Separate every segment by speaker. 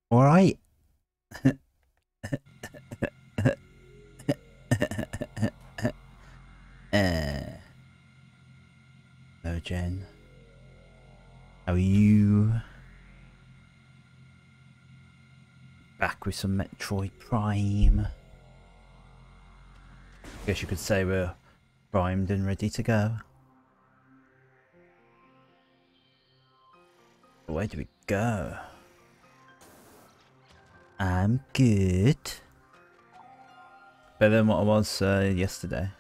Speaker 1: All right. Hello, Jen. How are you? Back with some Metroid Prime. Guess you could say we're primed and ready to go. Where do we go? I'm good. Better than what I was yesterday.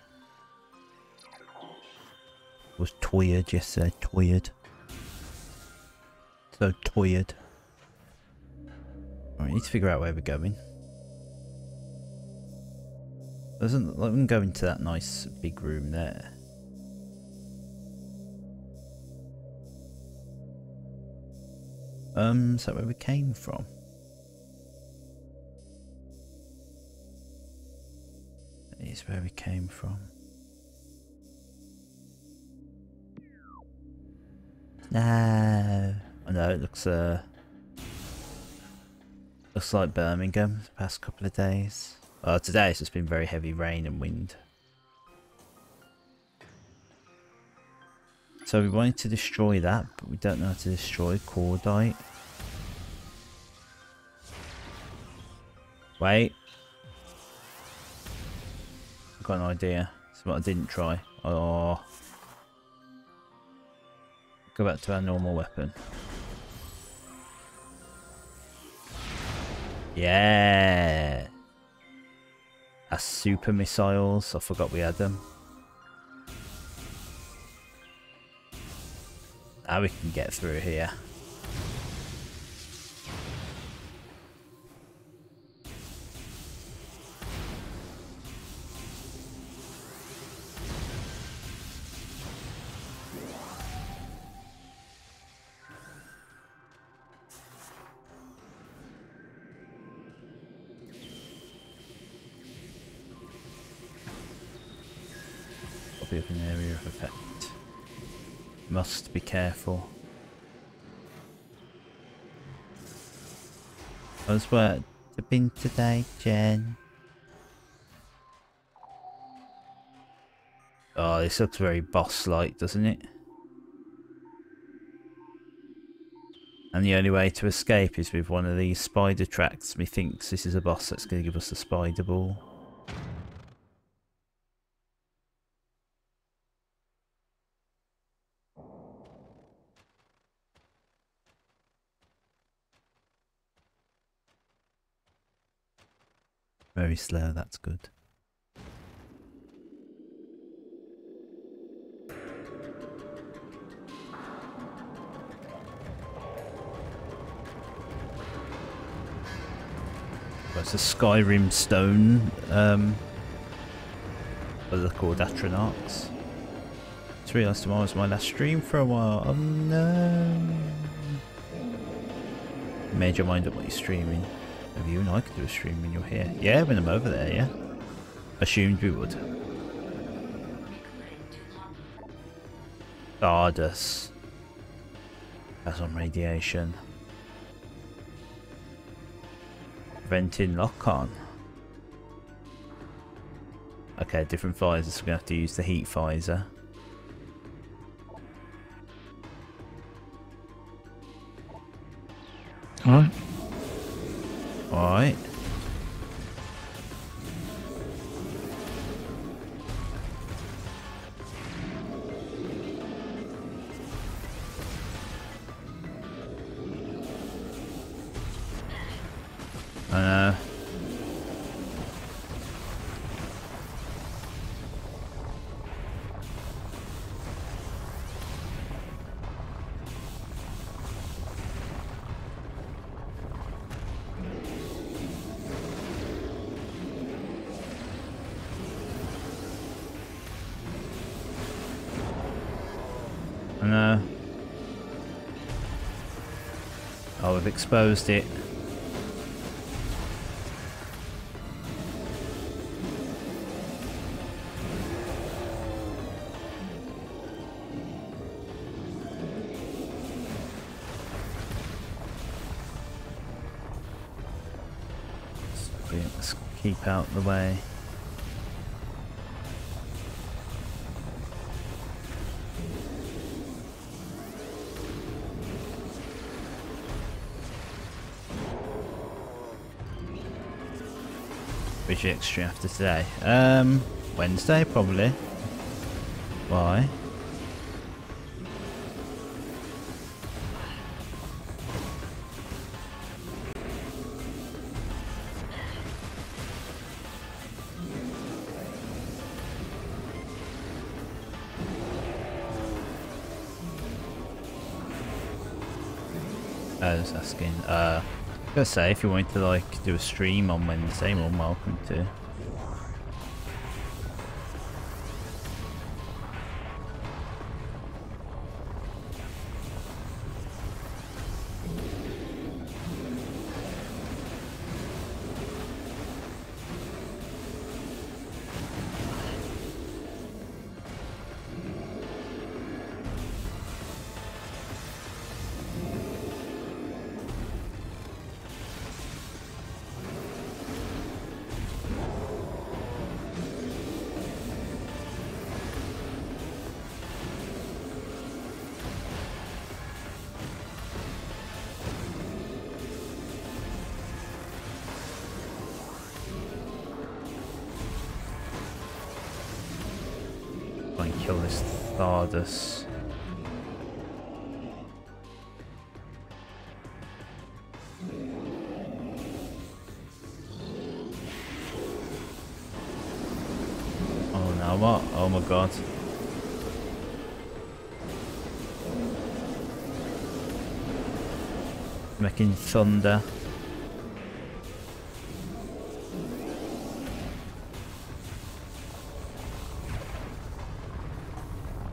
Speaker 1: I was tired yesterday, tired. So tired. Right, I need to figure out where we're going. Doesn't let them go into that nice big room there. Is that where we came from? That is where we came from. No. I know it looks like Birmingham the past couple of days. Today it's just been very heavy rain and wind. So we wanted to destroy that, but we don't know how to destroy cordite. Wait. I've got an idea. It's what I didn't try. Oh. Go back to our normal weapon. Yeah. Our super missiles. I forgot we had them. Now we can get through here. Probably up an area of effect. Must be careful. How's work been today, Jen? Oh, this looks very boss-like, doesn't it? And the only way to escape is with one of these spider tracks. Methinks this is a boss that's going to give us the spider ball. Very slow, that's good. Well, it's a Skyrim stone. What are they called? Atronachs. Just realised tomorrow's my last stream for a while. Oh no! You made your mind up what you're streaming. Maybe you and I could do a stream when you're here. Yeah, when I'm over there, yeah. Assumed we would. Stardust. That's on radiation. Preventing lock-on. Okay, different visors, so we're going to have to use the heat visor.
Speaker 2: Alright.
Speaker 1: Alright. I know. I know. Oh, we've exposed it. keep out of the way. Which extra after today? Wednesday probably. Why? I was asking, I was gonna say if you wanted to like do a stream on Wednesday, you're more than welcome to. And kill this Thardus. Oh no, what? Oh my god. Making thunder.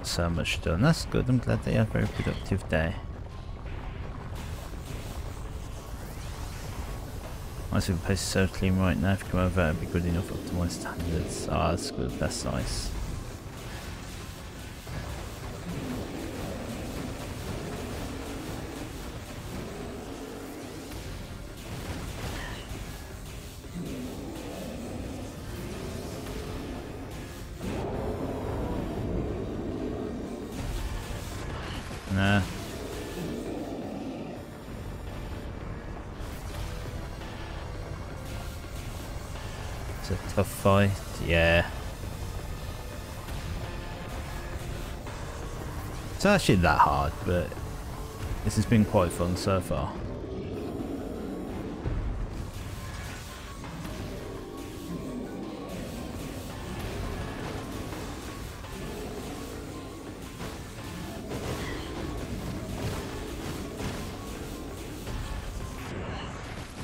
Speaker 1: So much done. That's good. I'm glad they had a very productive day. Nice if the place is so clean right now. If you come over, it'd be good enough up to my standards. Ah, that's good. That's nice. Nah. It's a tough fight, yeah. It's actually that hard, but this has been quite fun so far.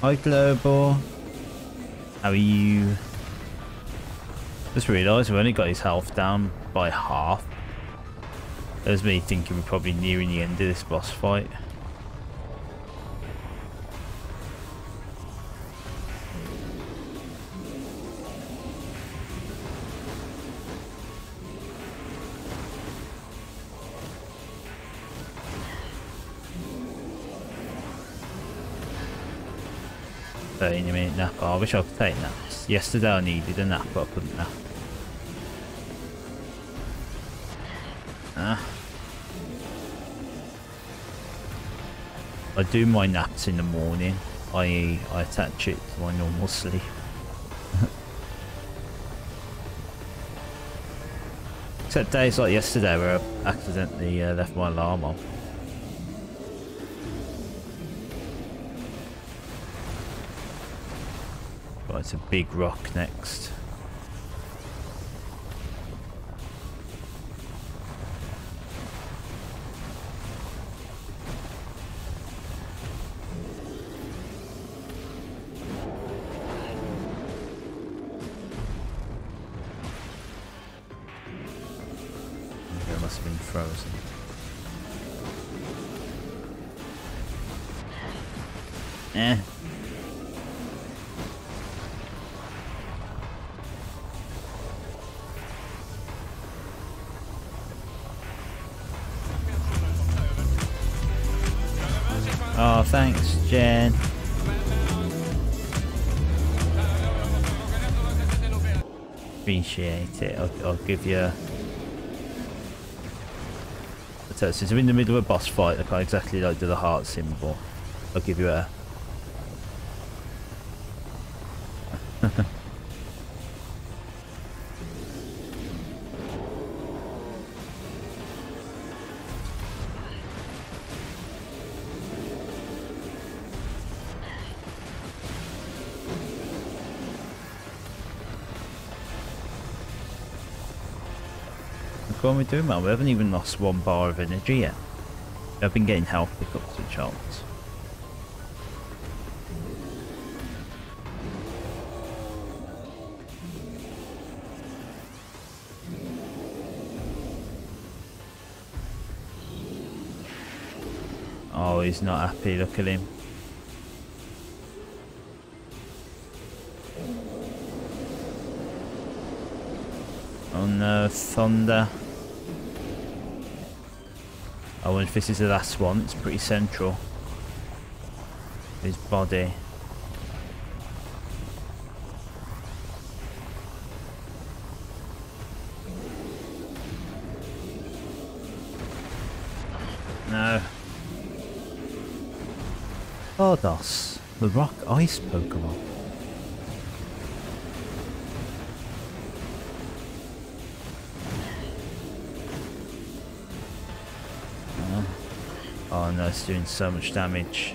Speaker 1: Hi Global, how are you? Just realised we've only got his health down by half. That was me thinking we're probably nearing the end of this boss fight. In a minute nap. Oh, I wish I could take naps. Yesterday I needed a nap, but I couldn't nap. I do my naps in the morning. I attach it to my normal sleep. Except days like yesterday where I accidentally left my alarm on. Right, it's a big rock next. It must have been frozen. Eh. Oh, thanks, Jen. appreciate it. I'll give you. So since I'm in the middle of a boss fight, I can't exactly like do the heart symbol. I'll give you a. What are we doing, man? We haven't even lost 1 bar of energy yet. I've been getting health pickups and shots. Oh, he's not happy. Look at him. Oh no, thunder. I wonder if this is the last one. It's pretty central. His body. No. Bardos, the rock ice Pokemon. Oh no, it's doing so much damage.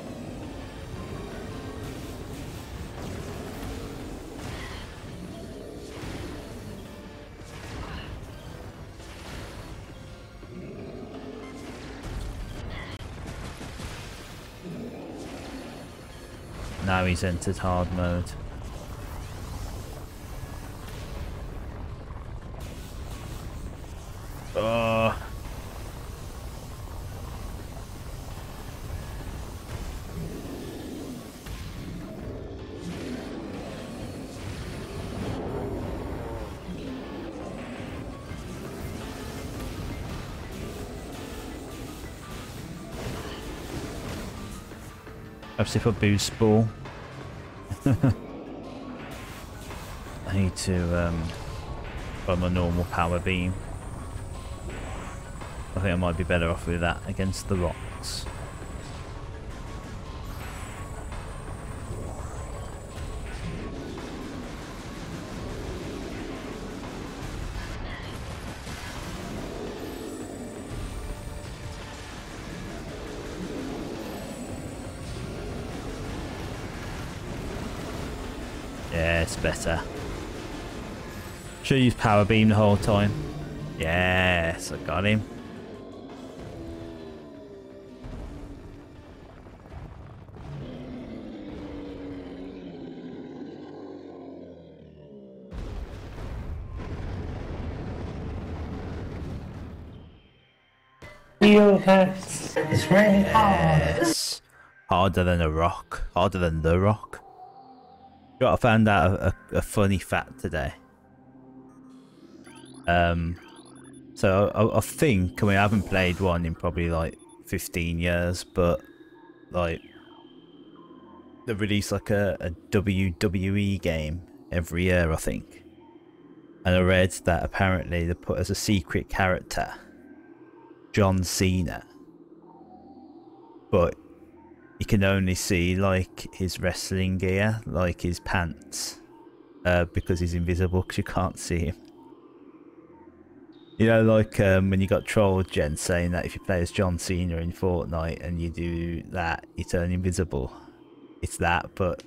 Speaker 1: Now he's entered hard mode. Oh. Perhaps if I boost ball. I need to buy my normal power beam. I think I might be better off with that against the rocks. Yeah, it's better. Should use power beam the whole time. Yes, I got him.
Speaker 2: It's really hard.
Speaker 1: Yes. Harder than a rock. Harder than the rock. I found out a funny fact today. So I think, I mean, I haven't played one in probably like 15 years, but like they release like a WWE game every year, I think. And I read that apparently they put as a secret character John Cena, but you can only see like his wrestling gear, like his pants, because he's invisible, because you can't see him. You know, like when you got trolled, Jen, saying that if you play as John Cena in Fortnite and you do that, you turn invisible. It's that, but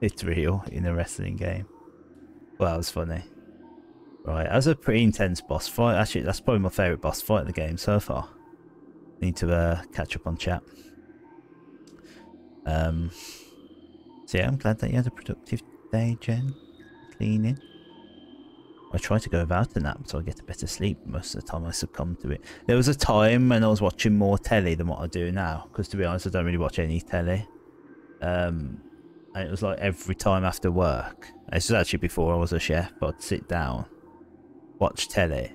Speaker 1: it's real in a wrestling game. Well, that was funny. Right, that was a pretty intense boss fight. Actually, that's probably my favourite boss fight in the game so far. Need to catch up on chat. So yeah, I'm glad that you had a productive day, Jen. Cleaning. I try to go without a nap so I get a better sleep. Most of the time I succumb to it. There was a time when I was watching more telly than what I do now, because to be honest I don't really watch any telly. And it was like every time after work. This was actually before I was a chef, but I'd sit down, watch telly,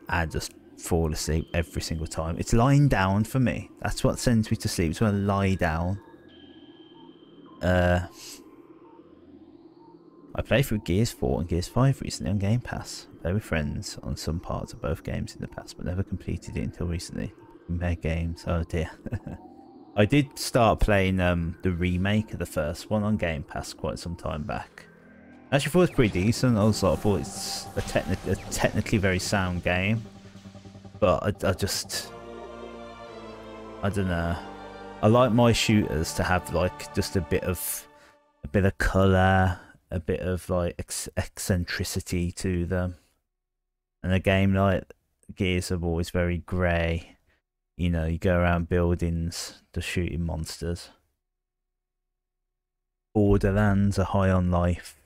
Speaker 1: and just fall asleep every single time. It's lying down for me. That's what sends me to sleep. It's when I lie down. I played through Gears 4 and Gears 5 recently on Game Pass. I played with friends on some parts of both games in the past, but never completed it until recently. Compare games, oh dear. I did start playing the remake of the first one on Game Pass quite some time back. Actually thought it was pretty decent. I thought it's a technically very sound game. But I don't know. I like my shooters to have like just a bit of colour, a bit of like eccentricity to them. And a game like Gears are always very grey. You know, you go around buildings just shooting monsters. Borderlands are high on life.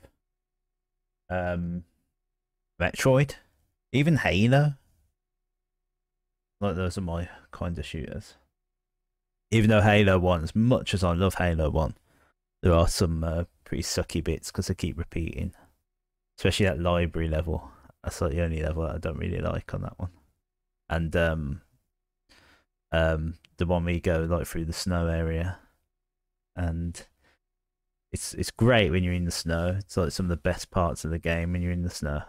Speaker 1: Metroid, even Halo. Like those are my kind of shooters. Even though Halo 1, as much as I love Halo 1, there are some pretty sucky bits because they keep repeating. Especially that library level. That's like the only level that I don't really like on that one. And the one where you go like through the snow area. And it's great when you're in the snow. It's like some of the best parts of the game when you're in the snow.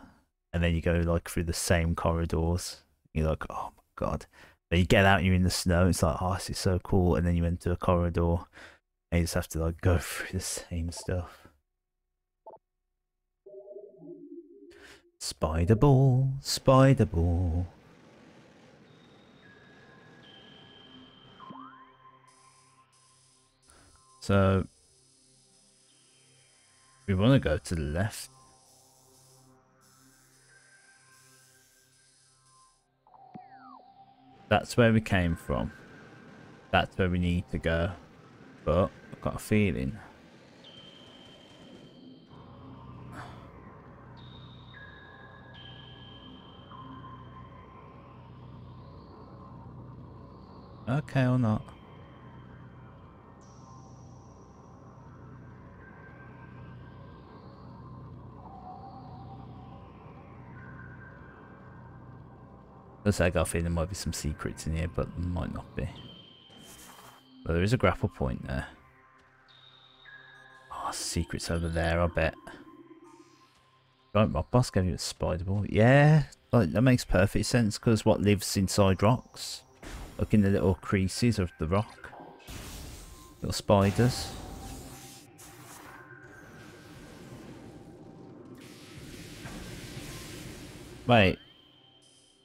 Speaker 1: And then you go like through the same corridors. You're like, oh my god. Then you get out and you're in the snow. It's like, oh, this is so cool. And then you enter a corridor and you just have to like go through the same stuff. Spider ball, spider ball. So we want to go to the left. That's where we came from. That's where we need to go. But I've got a feeling. Okay or not. Looks like I got a feeling there might be some secrets in here, but there might not be. But there is a grapple point there. Oh, secrets over there, I bet. Right, Rock Boss gave you a spider ball. Yeah, like, that makes perfect sense because what lives inside rocks? Look in the little creases of the rock. Little spiders. Wait.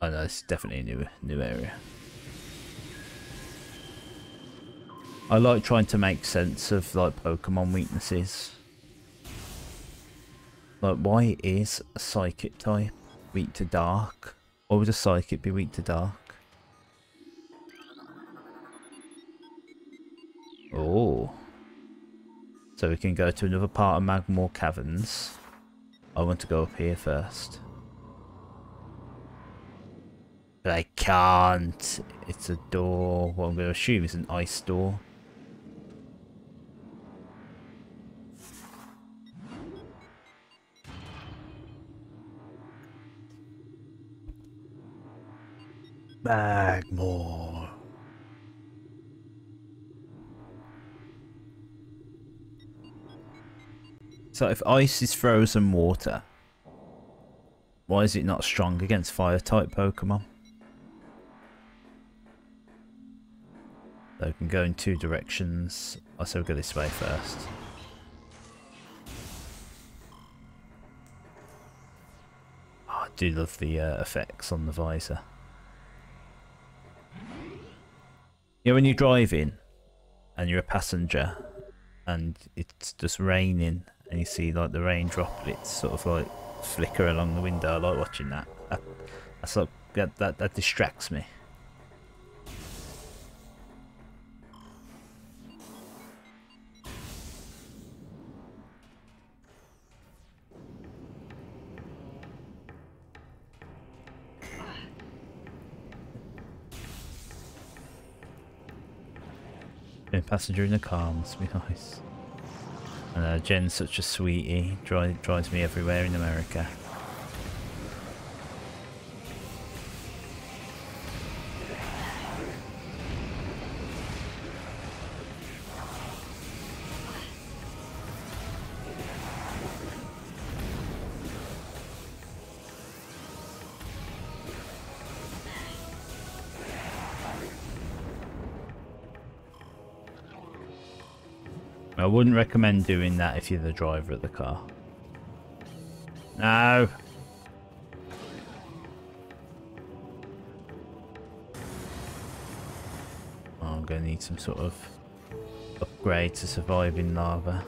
Speaker 1: Oh no, it's definitely a new area. I like trying to make sense of like Pokemon weaknesses. Like, why is a psychic type weak to dark? Why would a psychic be weak to dark? Oh. So we can go to another part of Magmore Caverns. I want to go up here first. But I can't. It's a door. What I'm going to assume is an ice door. Magmore. So if ice is frozen water, why is it not strong against fire type Pokemon? So we can go in two directions. I'll say we'll go this way first. Oh, I do love the effects on the visor. You know when you're driving and you're a passenger and it's just raining and you see like the rain droplets sort of like flicker along the window. I like watching that. That's like, that distracts me. Being a passenger in the car must be nice. And Jen's such a sweetie, drives me everywhere in America. I wouldn't recommend doing that if you're the driver of the car. No! Oh, I'm going to need some sort of upgrade to survive in lava.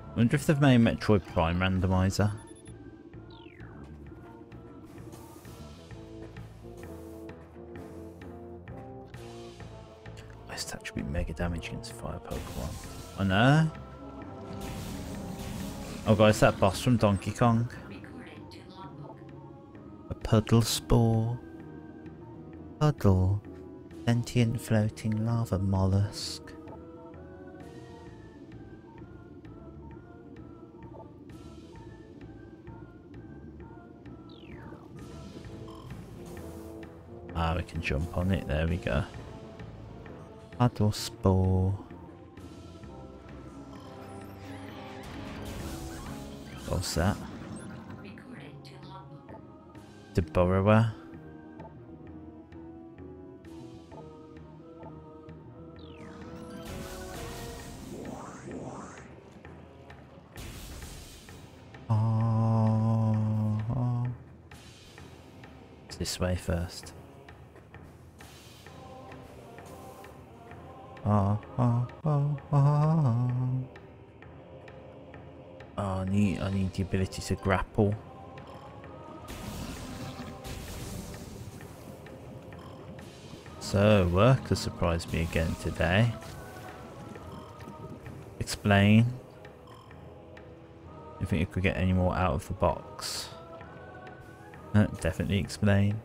Speaker 1: I wonder if they've made Metroid Prime randomizer. This actually be mega damage against fire Pokemon. I know. Oh guys, that boss from Donkey Kong. A puddle spore. Puddle. Sentient floating lava mollusk. Ah, we can jump on it. There we go. Puddle spore. What's that? The burrower. Oh. It's this way first. Oh, I need the ability to grapple. So, work has surprised me again today. Explain. You think you could get any more out of the box? Definitely explain.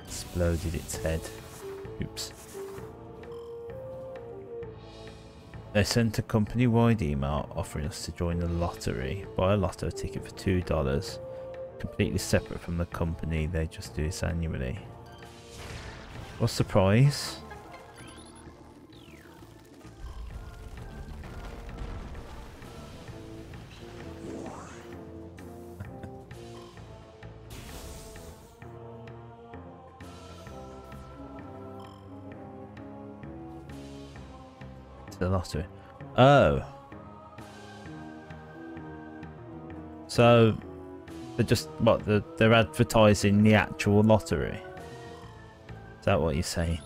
Speaker 1: Exploded its head. Oops. They sent a company-wide email offering us to join the lottery. Buy a lotto ticket for $2. Completely separate from the company, they just do this annually. What's the prize? The lottery. Oh. So they're just they're advertising the actual lottery. Is that what you're saying?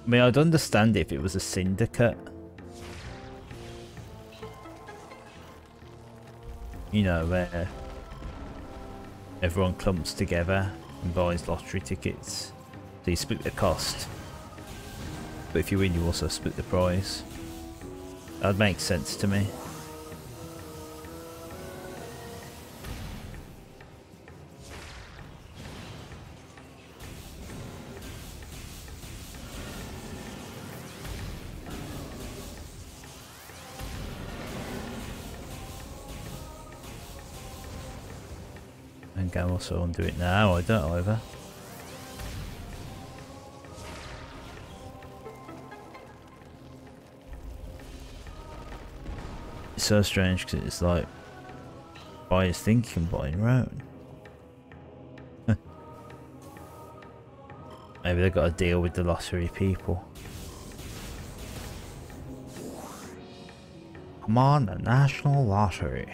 Speaker 1: I mean, I'd understand if it was a syndicate. You know, where everyone clumps together and buys lottery tickets. So you split the cost, but if you win you also split the prize. That would make sense to me. And go also undo it now, I don't either. It's so strange because it's like buyers think you can buy your own. Maybe they've got to deal with the lottery people. Come on, the National Lottery.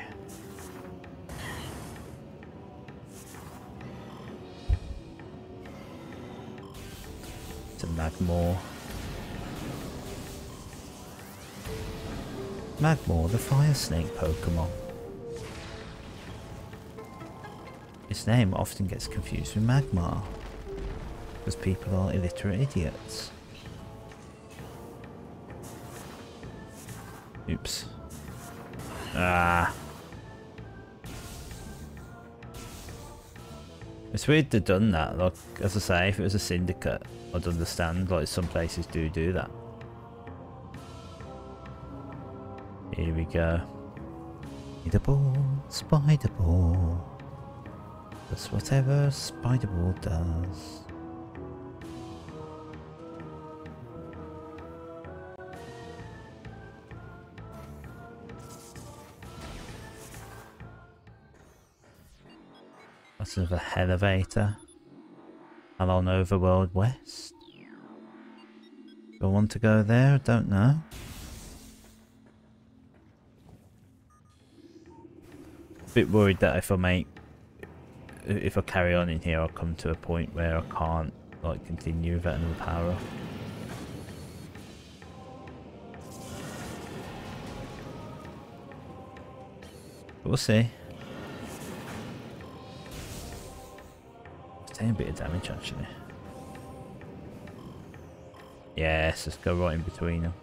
Speaker 1: It's a Magmore. Magmore, the fire snake Pokemon. Its name often gets confused with Magmar, because people are illiterate idiots. Oops. Ah. It's weird they've done that. Like, as I say, if it was a syndicate, I'd understand. Like, some places do that. Here we go. Spider ball, spider ball. Does whatever spider ball does. That's another elevator. Hello, Overworld West. Do I want to go there? I don't know. Bit worried that if I carry on in here, I'll come to a point where I can't like continue without another power up. But we'll see. It's taking a bit of damage actually. Yes, let's go right in between them.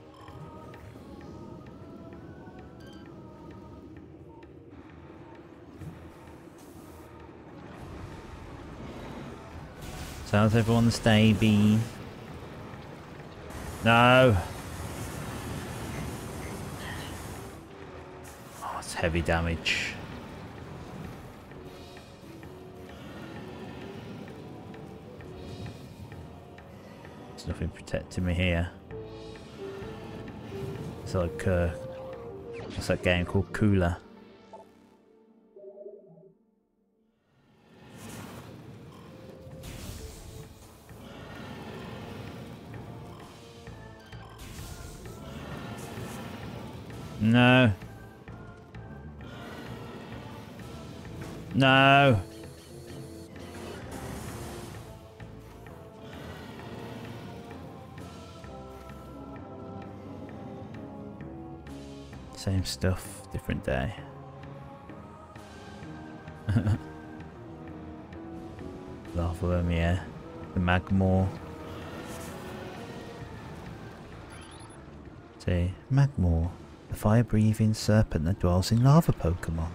Speaker 1: So how's everyone's day been? No! Oh, it's heavy damage. There's nothing protecting me here. It's like, what's that game called? Cooler. No. No. Same stuff, different day. Lava worm, yeah. The Magmore. See, Magmore. The fire-breathing serpent that dwells in lava Pokemon.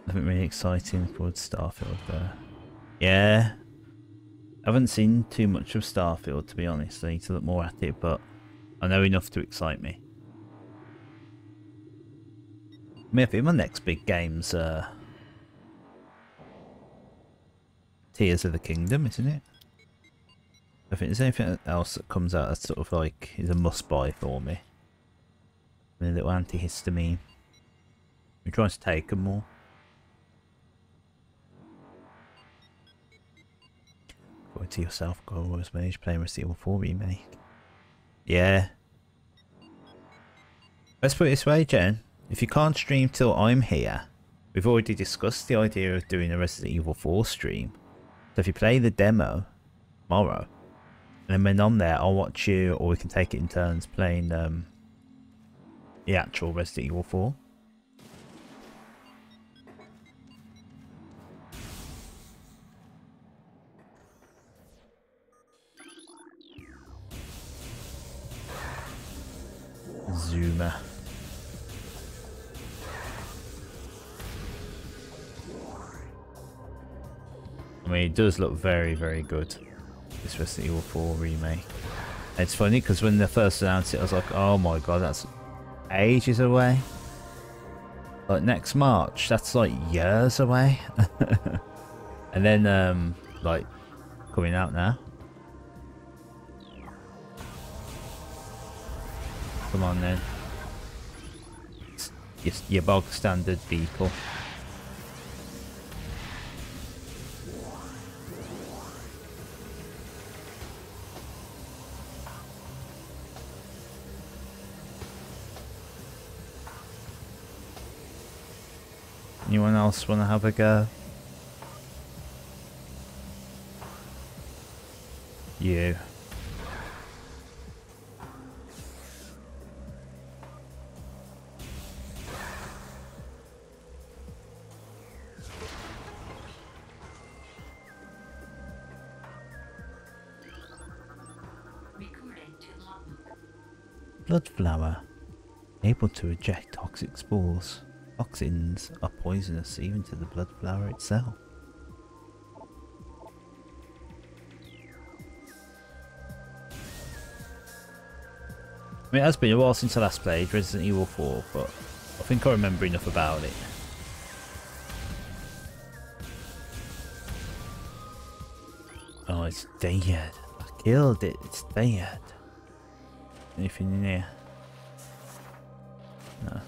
Speaker 1: Nothing really exciting for Starfield though. Yeah. I haven't seen too much of Starfield to be honest. I need to look more at it, but I know enough to excite me. I mean, I think my next big game's Tears of the Kingdom, isn't it? I think there's anything else that comes out that's sort of like is a must buy for me. I mean, a little antihistamine. I'm trying to take them more. Go to yourself, go as Mage, playing Resident Evil 4 remake. Yeah. Let's put it this way, Jen. If you can't stream till I'm here, we've already discussed the idea of doing a Resident Evil 4 stream. So if you play the demo tomorrow, and then when I'm there, I'll watch you, or we can take it in turns playing the actual Resident Evil 4. Zoomer. I mean, it does look very, very good, this Resident Evil 4 remake. It's funny because when they first announced it, I was like, oh my god, that's ages away. Like next March, that's like years away. And then, like, coming out now. Come on then. It's your bog standard beetle. Anyone else want to have a go? You. Blood flower. Able to eject toxic spores. Toxins are poisonous even to the blood flower itself. I mean, it has been a while since I last played Resident Evil 4, but I think I remember enough about it. Oh, it's dead. I killed it. It's dead. Anything in here? No.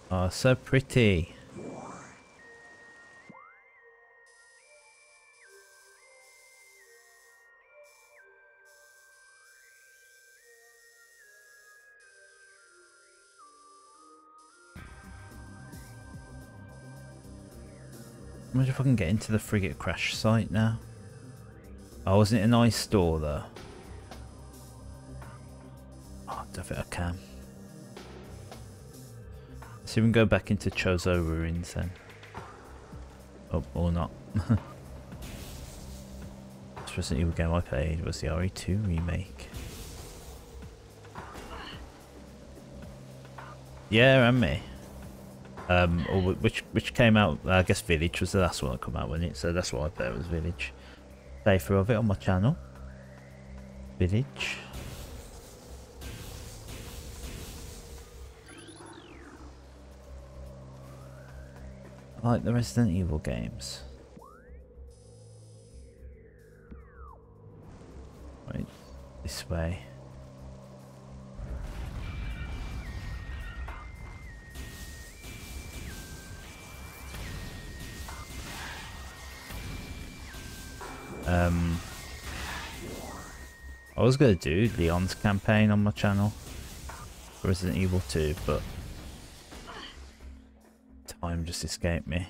Speaker 1: Oh, so pretty. Imagine if I can get into the frigate crash site now. Oh, wasn't it a nice store though? Oh, I don't think I can. Let's see if we can go back into Chozo ruins then. Oh, or not. This Resident Evil game I played was the RE2 remake. Yeah, and me. Or which came out, I guess Village was the last one that came out, wasn't it? So that's what I played, was Village. Playthrough of it on my channel. Village. I like the Resident Evil games. Right, this way. I was going to do Leon's campaign on my channel for Resident Evil 2, but time just escaped me.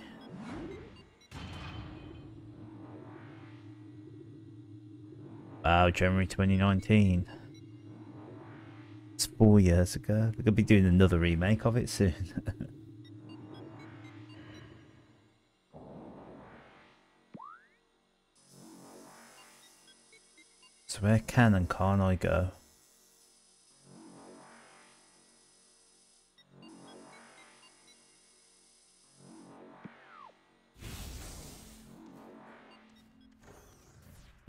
Speaker 1: Wow, January 2019. It's 4 years ago. We're going to be doing another remake of it soon. So where can and can't I go?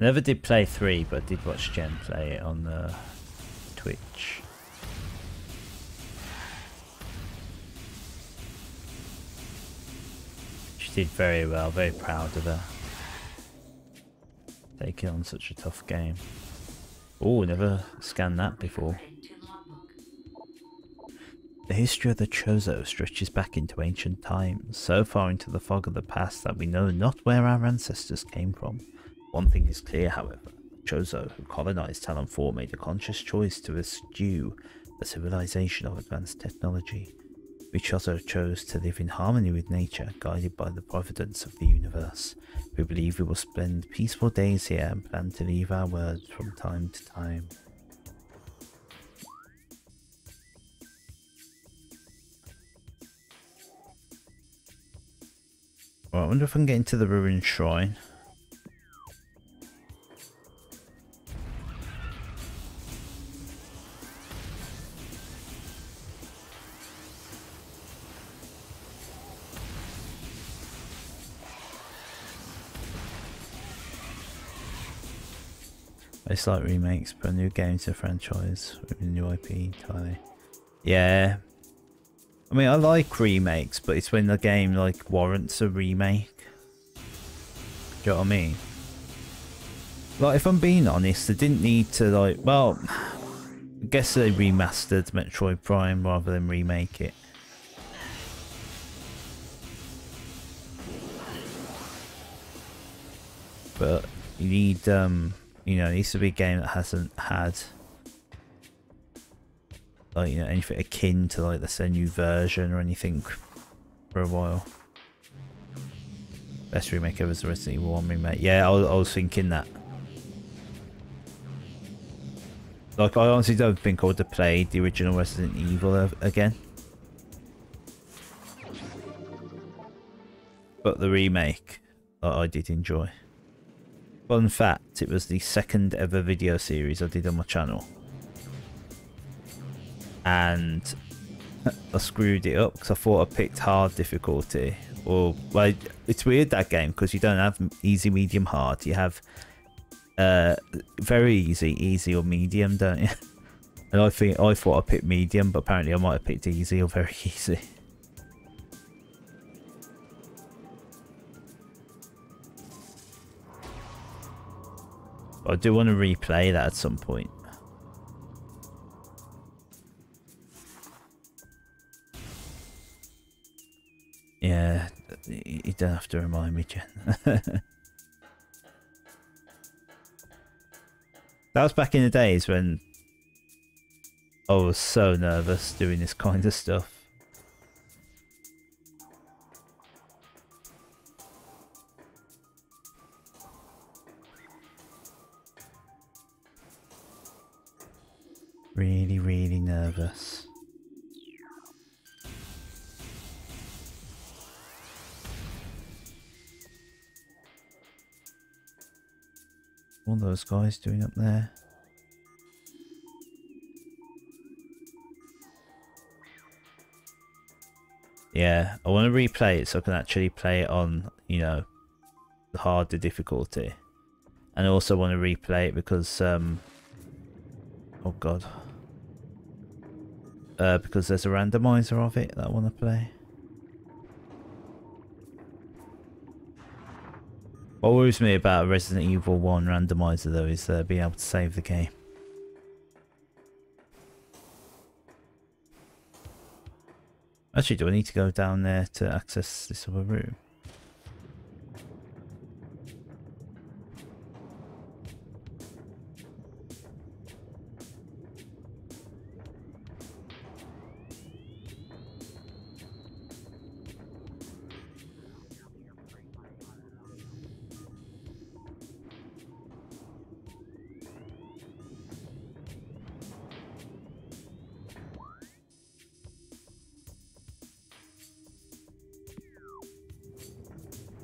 Speaker 1: I never did play 3, but I did watch Jen play it on Twitch. She did very well, very proud of her. Taking on such a tough game. Oh, never scanned that before. The history of the Chozo stretches back into ancient times, so far into the fog of the past that we know not where our ancestors came from. One thing is clear, however. Chozo, who colonized Talon 4, made a conscious choice to eschew a civilization of advanced technology. We Chozo chose to live in harmony with nature, guided by the providence of the universe. We believe we will spend peaceful days here and plan to leave our words from time to time. Well, I wonder if I can get into the ruined shrine. It's like remakes, but a new game to the franchise with a new IP entirely. Yeah. I mean, I like remakes, but it's when the game like warrants a remake. Do you know what I mean? Like, if I'm being honest, they didn't need to like, well, I guess they remastered Metroid Prime rather than remake it. But you need, you know, it needs to be a game that hasn't had like, you know, anything akin to like the new version or anything for a while. Best remake ever is the Resident Evil 1 remake. Yeah, I was thinking that. Like, I honestly don't think I would have played the original Resident Evil again. but the remake I did enjoy. Fun fact, it was the second ever video series I did on my channel. And I screwed it up because I thought I picked hard difficulty. Or, well, it's weird that game because you don't have easy, medium, hard. You have very easy, easy or medium, don't you? And I thought I picked medium, but apparently I might have picked easy or very easy. I do want to replay that at some point. Yeah, you don't have to remind me, Jen. That was back in the days when I was so nervous doing this kind of stuff. Really, really nervous. What are those guys doing up there? Yeah, I want to replay it so I can actually play it on, you know, the harder difficulty. And I also want to replay it because, oh god. Because there's a randomizer of it that I want to play. What worries me about a Resident Evil 1 randomizer though is being able to save the game. Actually, do I need to go down there to access this other room?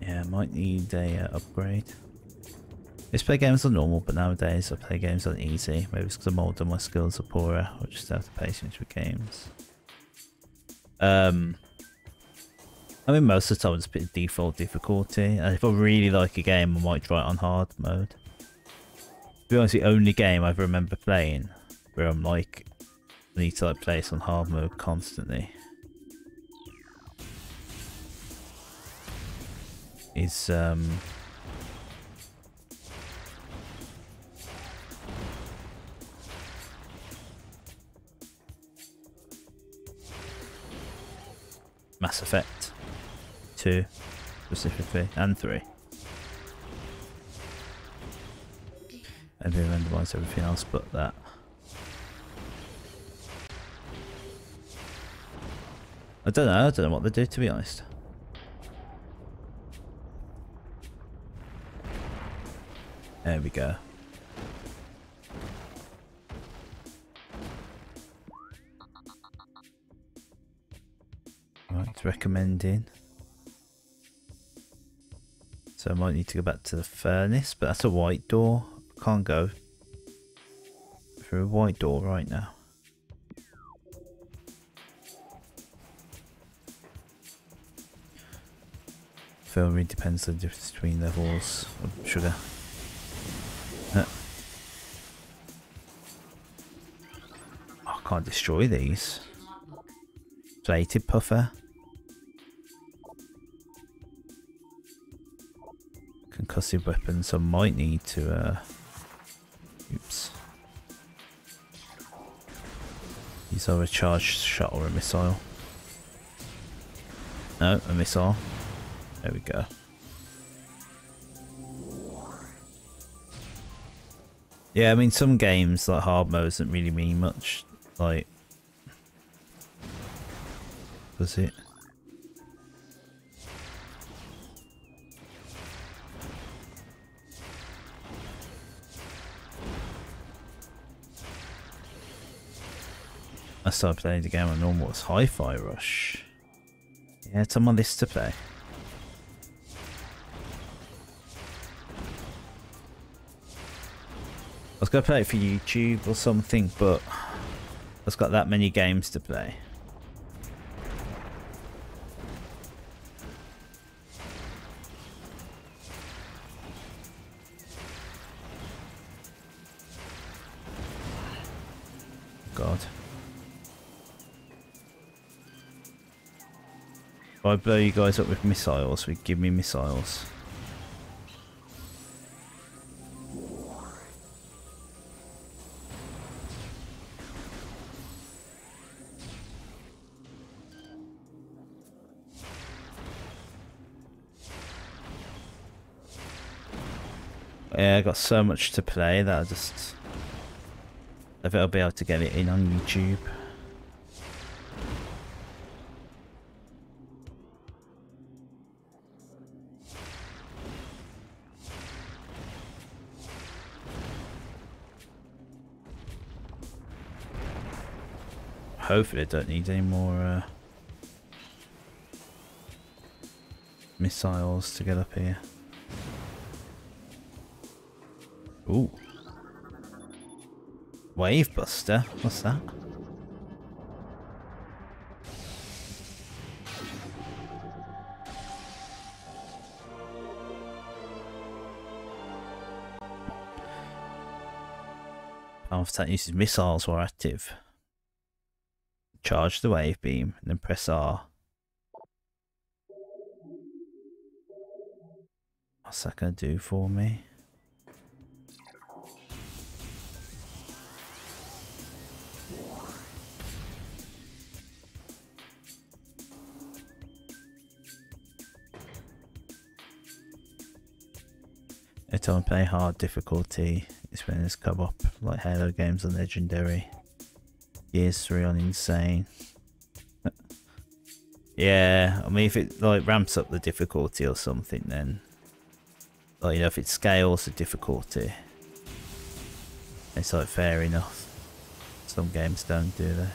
Speaker 1: Yeah, I might need a upgrade. I used to play games on normal, but nowadays I play games on easy. Maybe it's because I'm older, my skills are poorer, or just have the patience with games. I mean, most of the time it's a bit default difficulty, and if I really like a game, I might try it on hard mode. To be honest, the only game I remember playing where I'm like, I need to like play this on hard mode constantly is Mass Effect 2 specifically, and 3. And they randomise everything else but that. I don't know what they do, to be honest. There we go. Right, it's recommending. So I might need to go back to the furnace, but that's a white door. I can't go through a white door right now. It really depends on the difference between levels of sugar. I can't destroy these. Plated puffer. Concussive weapons. I might need to oops. Use either a charged shot or a missile. No, a missile. There we go. Yeah, I mean, some games like hard mode doesn't really mean much. Like, does it? I started playing the game on normal. It's Hi-Fi Rush. Yeah, it's on my list to play. was going to play it for YouTube or something, but I've got that many games to play. God. If I blow you guys up with missiles, we give me missiles. Yeah, I got so much to play that I think I'll be able to get it in on YouTube. Hopefully I don't need any more missiles to get up here. Ooh. Wave Buster? What's that? Path that uses missiles while active. Charge the wave beam and then press R. What's that going to do for me? Every time I play hard difficulty, it's when it's come up, like Halo games on Legendary. Gears 3 on Insane. Yeah, I mean if it like ramps up the difficulty or something, then like, you know, if it scales the difficulty, it's like fair enough. Some games don't, do they?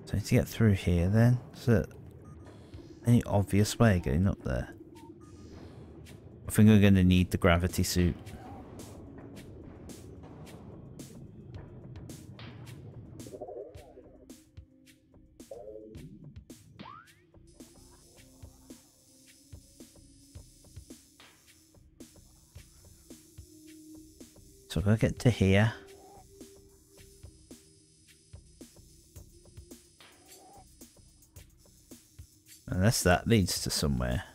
Speaker 1: So I need to get through here then. Is there any obvious way of getting up there? I think I'm going to need the gravity suit. So I'm going to get to here. Unless that leads to somewhere.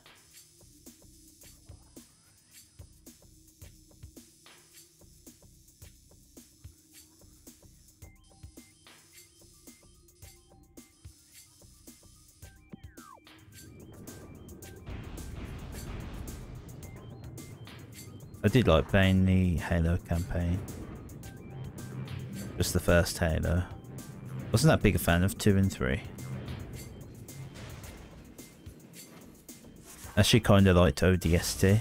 Speaker 1: I did like playing the Halo campaign. Just the first Halo. Wasn't that big a fan of 2 and 3. Actually kinda liked ODST.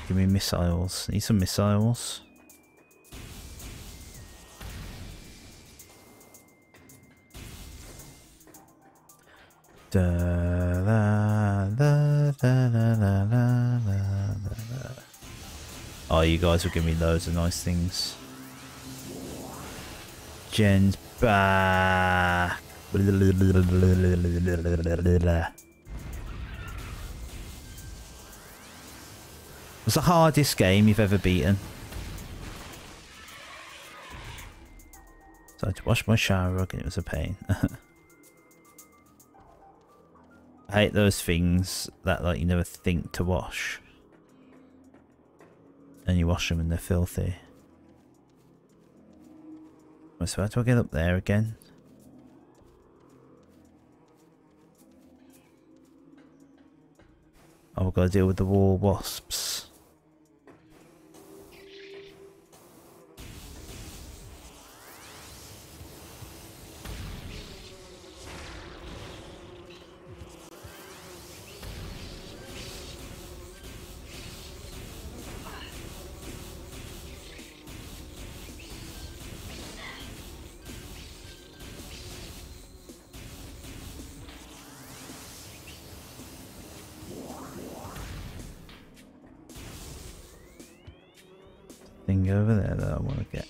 Speaker 1: Give me missiles. Need some missiles. Da, la, la, la, la, la, la, la. Oh, you guys will give me loads of nice things. Jen's back. What's the hardest game you've ever beaten? So I had to wash my shower rug and it was a pain. I hate those things that like you never think to wash. And you wash them and they're filthy. So how do I get up there again? Oh, we've got to deal with the wall wasps. thing over there that I want to get.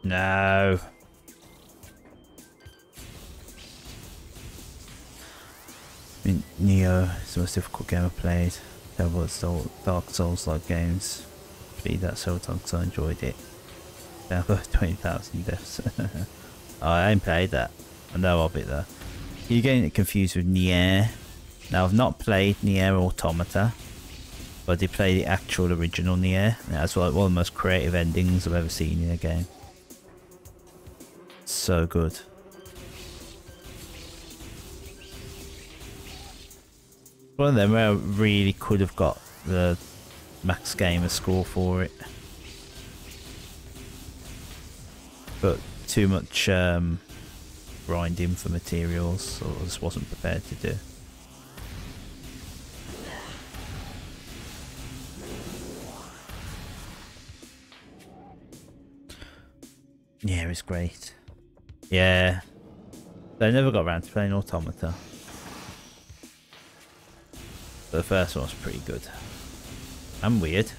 Speaker 1: No. I mean, Neo is the most difficult game I've played. Terrible at Dark Souls-like games. Beat that so much, I enjoyed it. Now I've got 20,000 deaths. Oh, I ain't played that. I know of it though. You're getting it confused with Nier. Now I've not played Nier Automata, but I did play the actual original Nier. That's like one of the most creative endings I've ever seen in a game. So good. One of them where I really could have got the max gamer score for it, but too much grinding for materials, so I just wasn't prepared to do. Yeah, it's great. Yeah, I never got around to playing Automata. But the first one was pretty good. And weird.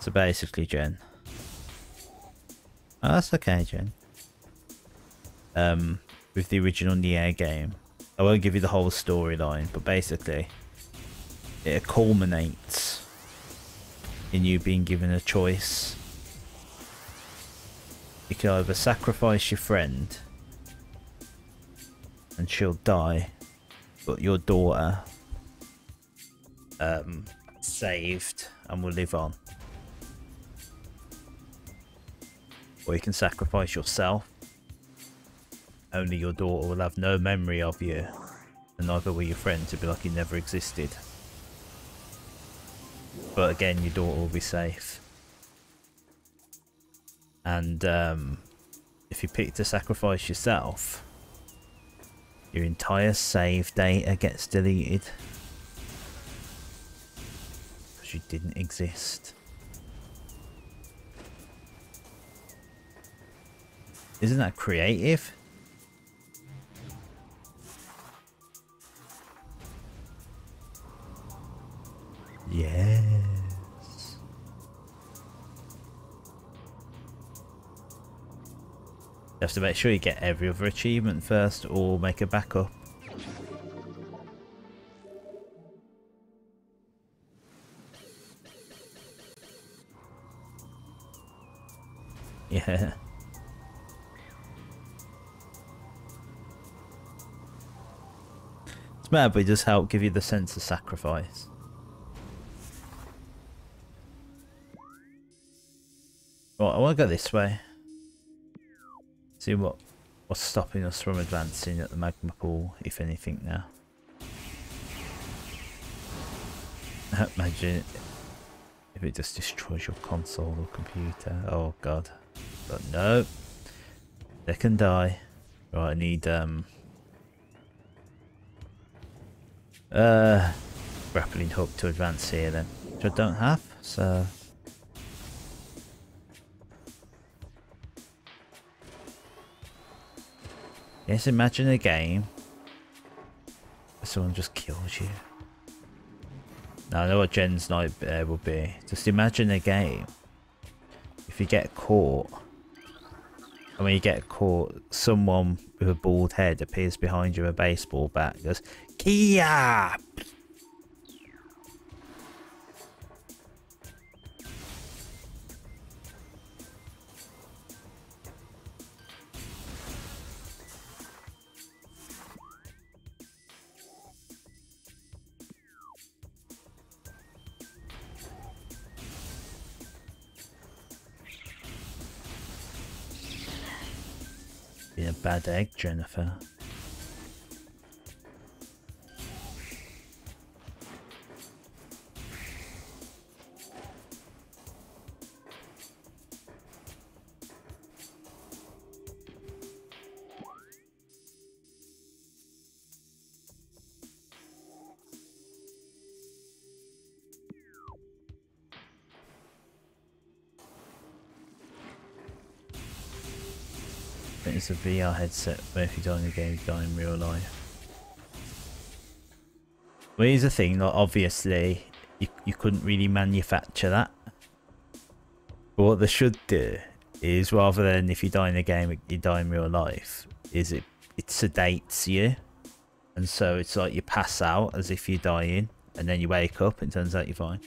Speaker 1: So basically, Jen. Oh, that's okay, Jen. With the original Nier game, I won't give you the whole storyline, but basically, it culminates in you being given a choice. You can either sacrifice your friend and she'll die, but your daughter saved and will live on. Or you can sacrifice yourself. Only your daughter will have no memory of you, and neither will your friend, to be like you never existed. But again, your daughter will be safe. And if you pick to sacrifice yourself, your entire save data gets deleted. Because you didn't exist. Isn't that creative? Yes. You have to make sure you get every other achievement first, or make a backup. Yeah. It's mad, but it does help give you the sense of sacrifice. Right, I want to go this way. See what's stopping us from advancing at the magma pool, if anything now. Imagine if it just destroys your console or computer. Oh god. But no. They can die. Right, I need grappling hook to advance here then. Which I don't have, so yes, imagine a game where someone just kills you. Now I know what Jen's nightmare will be. Just imagine a game. If you get caught, and when you get caught, someone with a bald head appears behind you with a baseball bat and goes, Kia! Being a bad egg, Jennifer. It's a VR headset where if you die in the game, you die in real life. Well, here's the thing, like, obviously, you couldn't really manufacture that. But what they should do is, rather than if you die in the game, you die in real life, is it sedates you. And so it's like you pass out as if you're dying, and then you wake up and it turns out you're fine.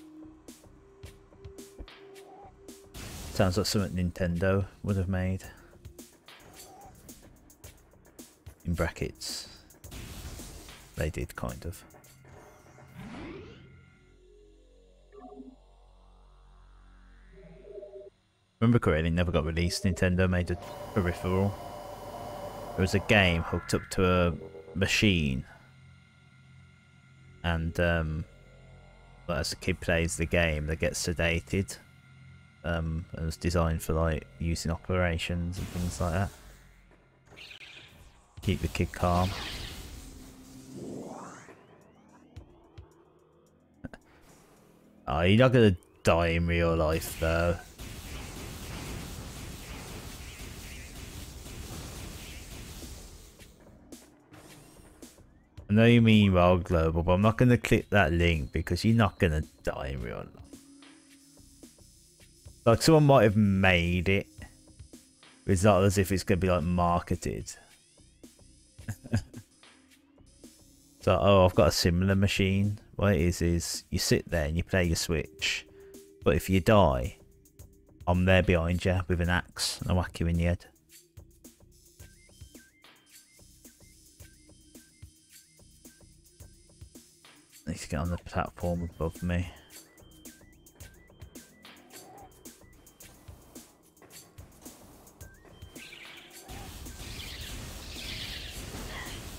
Speaker 1: Sounds like something Nintendo would have made. In brackets. They did, kind of. Remember correctly, it never got released. Nintendo made a peripheral. There was a game hooked up to a machine. And as the kid plays the game, they get sedated. It was designed for like use in operations and things like that. Keep the kid calm. Oh, you're not gonna die in real life though. I know you mean Roll Global, but I'm not gonna click that link because you're not gonna die in real life. Like, someone might have made it. It's not as if it's gonna be like marketed. So, oh, I've got a similar machine. What it is you sit there and you play your Switch, but if you die, I'm there behind you with an axe and I whack you in the head. I need to get on the platform above me.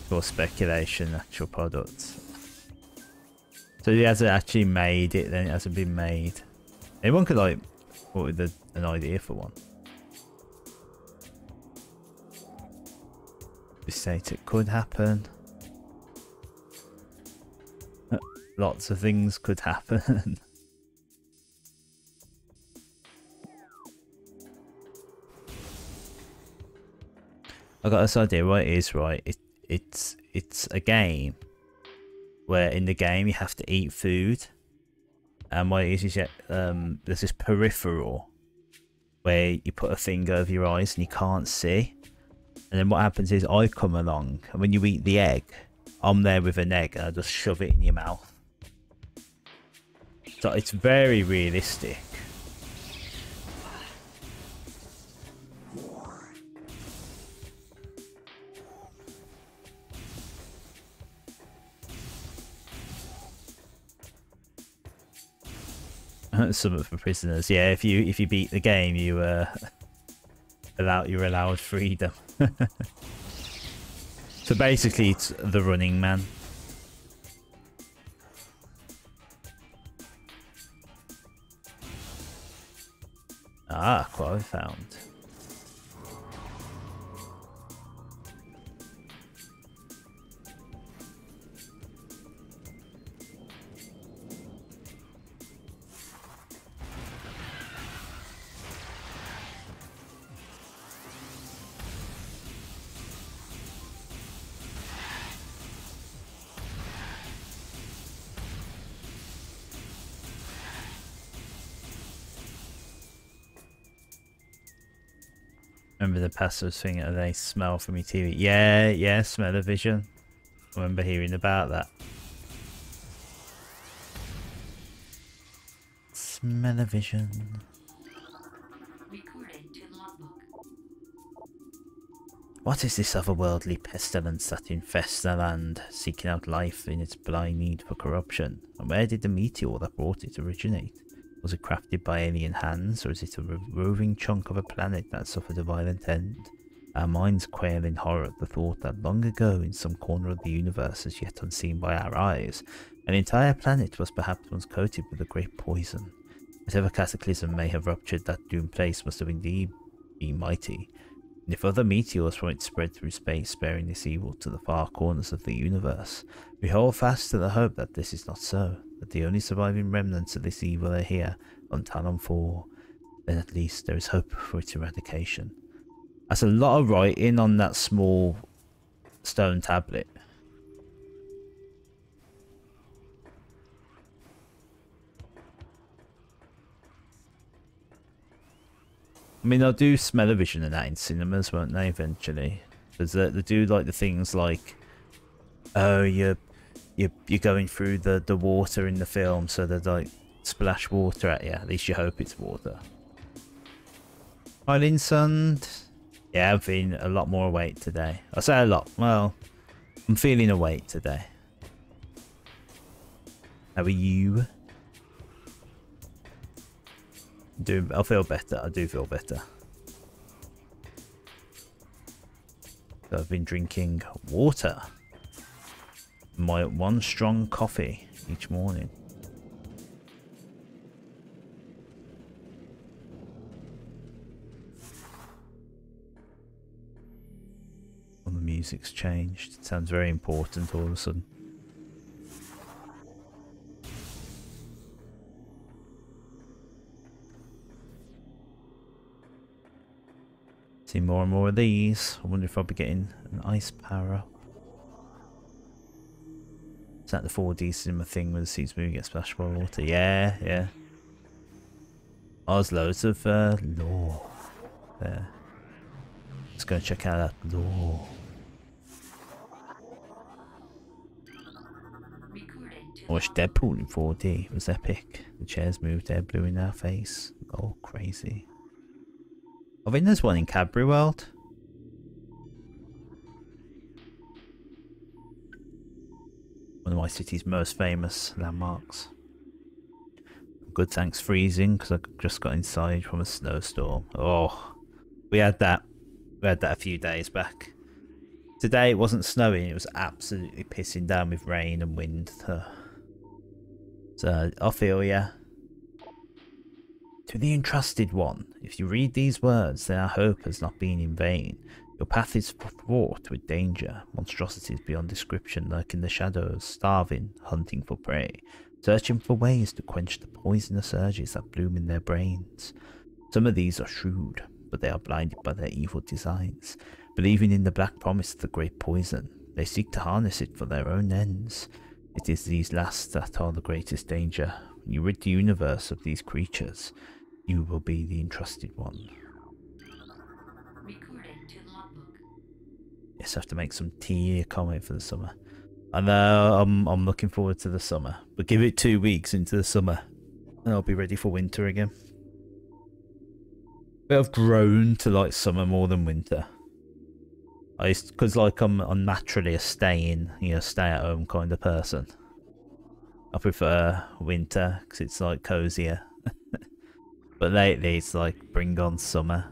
Speaker 1: For speculation, actual products. So he hasn't actually made it, then it hasn't been made. Anyone could like come up with an idea for one. We state it could happen. Lots of things could happen. I got this idea. What it is, right? It's a game where in the game you have to eat food, and what it is there's this peripheral where you put a thing over your eyes and you can't see, and then what happens is I come along, and when you eat the egg, I'm there with an egg and I just shove it in your mouth. So it's very realistic. Something for prisoners. Yeah, if you beat the game, you're allowed freedom. So basically, it's the Running Man. Ah, what I found. Remember the passive thing that they smell from your TV? Yeah, smell-o-vision. I remember hearing about that. Smell-o-vision. What is this otherworldly pestilence that infests the land, seeking out life in its blind need for corruption? And where did the meteor that brought it originate? Was it crafted by alien hands, or is it a roving chunk of a planet that suffered a violent end? Our minds quail in horror at the thought that long ago, in some corner of the universe as yet unseen by our eyes, an entire planet was perhaps once coated with a great poison. Whatever cataclysm may have ruptured that doomed place must have indeed been mighty. And if other meteors from it spread through space, sparing this evil to the far corners of the universe, we hold fast to the hope that this is not so, that the only surviving remnants of this evil are here on Talon 4. Then at least there is hope for its eradication. That's a lot of writing on that small stone tablet. I mean, they'll do smell-o-vision and that in cinemas, won't they, eventually? Because they do like the things like, oh, you're going through the water in the film, so they like splash water at you. At least you hope it's water. Island Sund. Yeah, I've been a lot more awake today. I say a lot. Well, I'm feeling awake today. How are you? I feel better. I do feel better. So I've been drinking water. My one strong coffee each morning. Well, the music's changed. It sounds very important all of a sudden. See more and more of these. I wonder if I'll be getting an ice power up. Is that the 4D cinema thing where the seats moving get splashed by water? Yeah, yeah. Oh, there's loads of lore there. Let's go check out that lore. I watched Deadpool in 4D. It was epic. The chairs moved there, blew in our face. Oh, crazy. I think there's one in Cadbury World. One of my city's most famous landmarks. Good, thanks freezing, because I just got inside from a snowstorm. Oh, we had that a few days back. Today it wasn't snowing, it was absolutely pissing down with rain and wind. So I feel ya. To the entrusted one, if you read these words, then our hope has not been in vain. Your path is fraught with danger, monstrosities beyond description lurk in the shadows, starving, hunting for prey, searching for ways to quench the poisonous urges that bloom in their brains. Some of these are shrewd, but they are blinded by their evil designs. Believing in the black promise of the great poison, they seek to harness it for their own ends. It is these last that are the greatest danger. When you rid the universe of these creatures, you will be the entrusted one. Yes, I have to make some tea. I can't wait for the summer. I know I'm looking forward to the summer, but give it 2 weeks into the summer and I'll be ready for winter again. But I've grown to like summer more than winter. Because like I'm naturally a stay at home kind of person. I prefer winter because it's like cozier. But lately it's like bring on summer.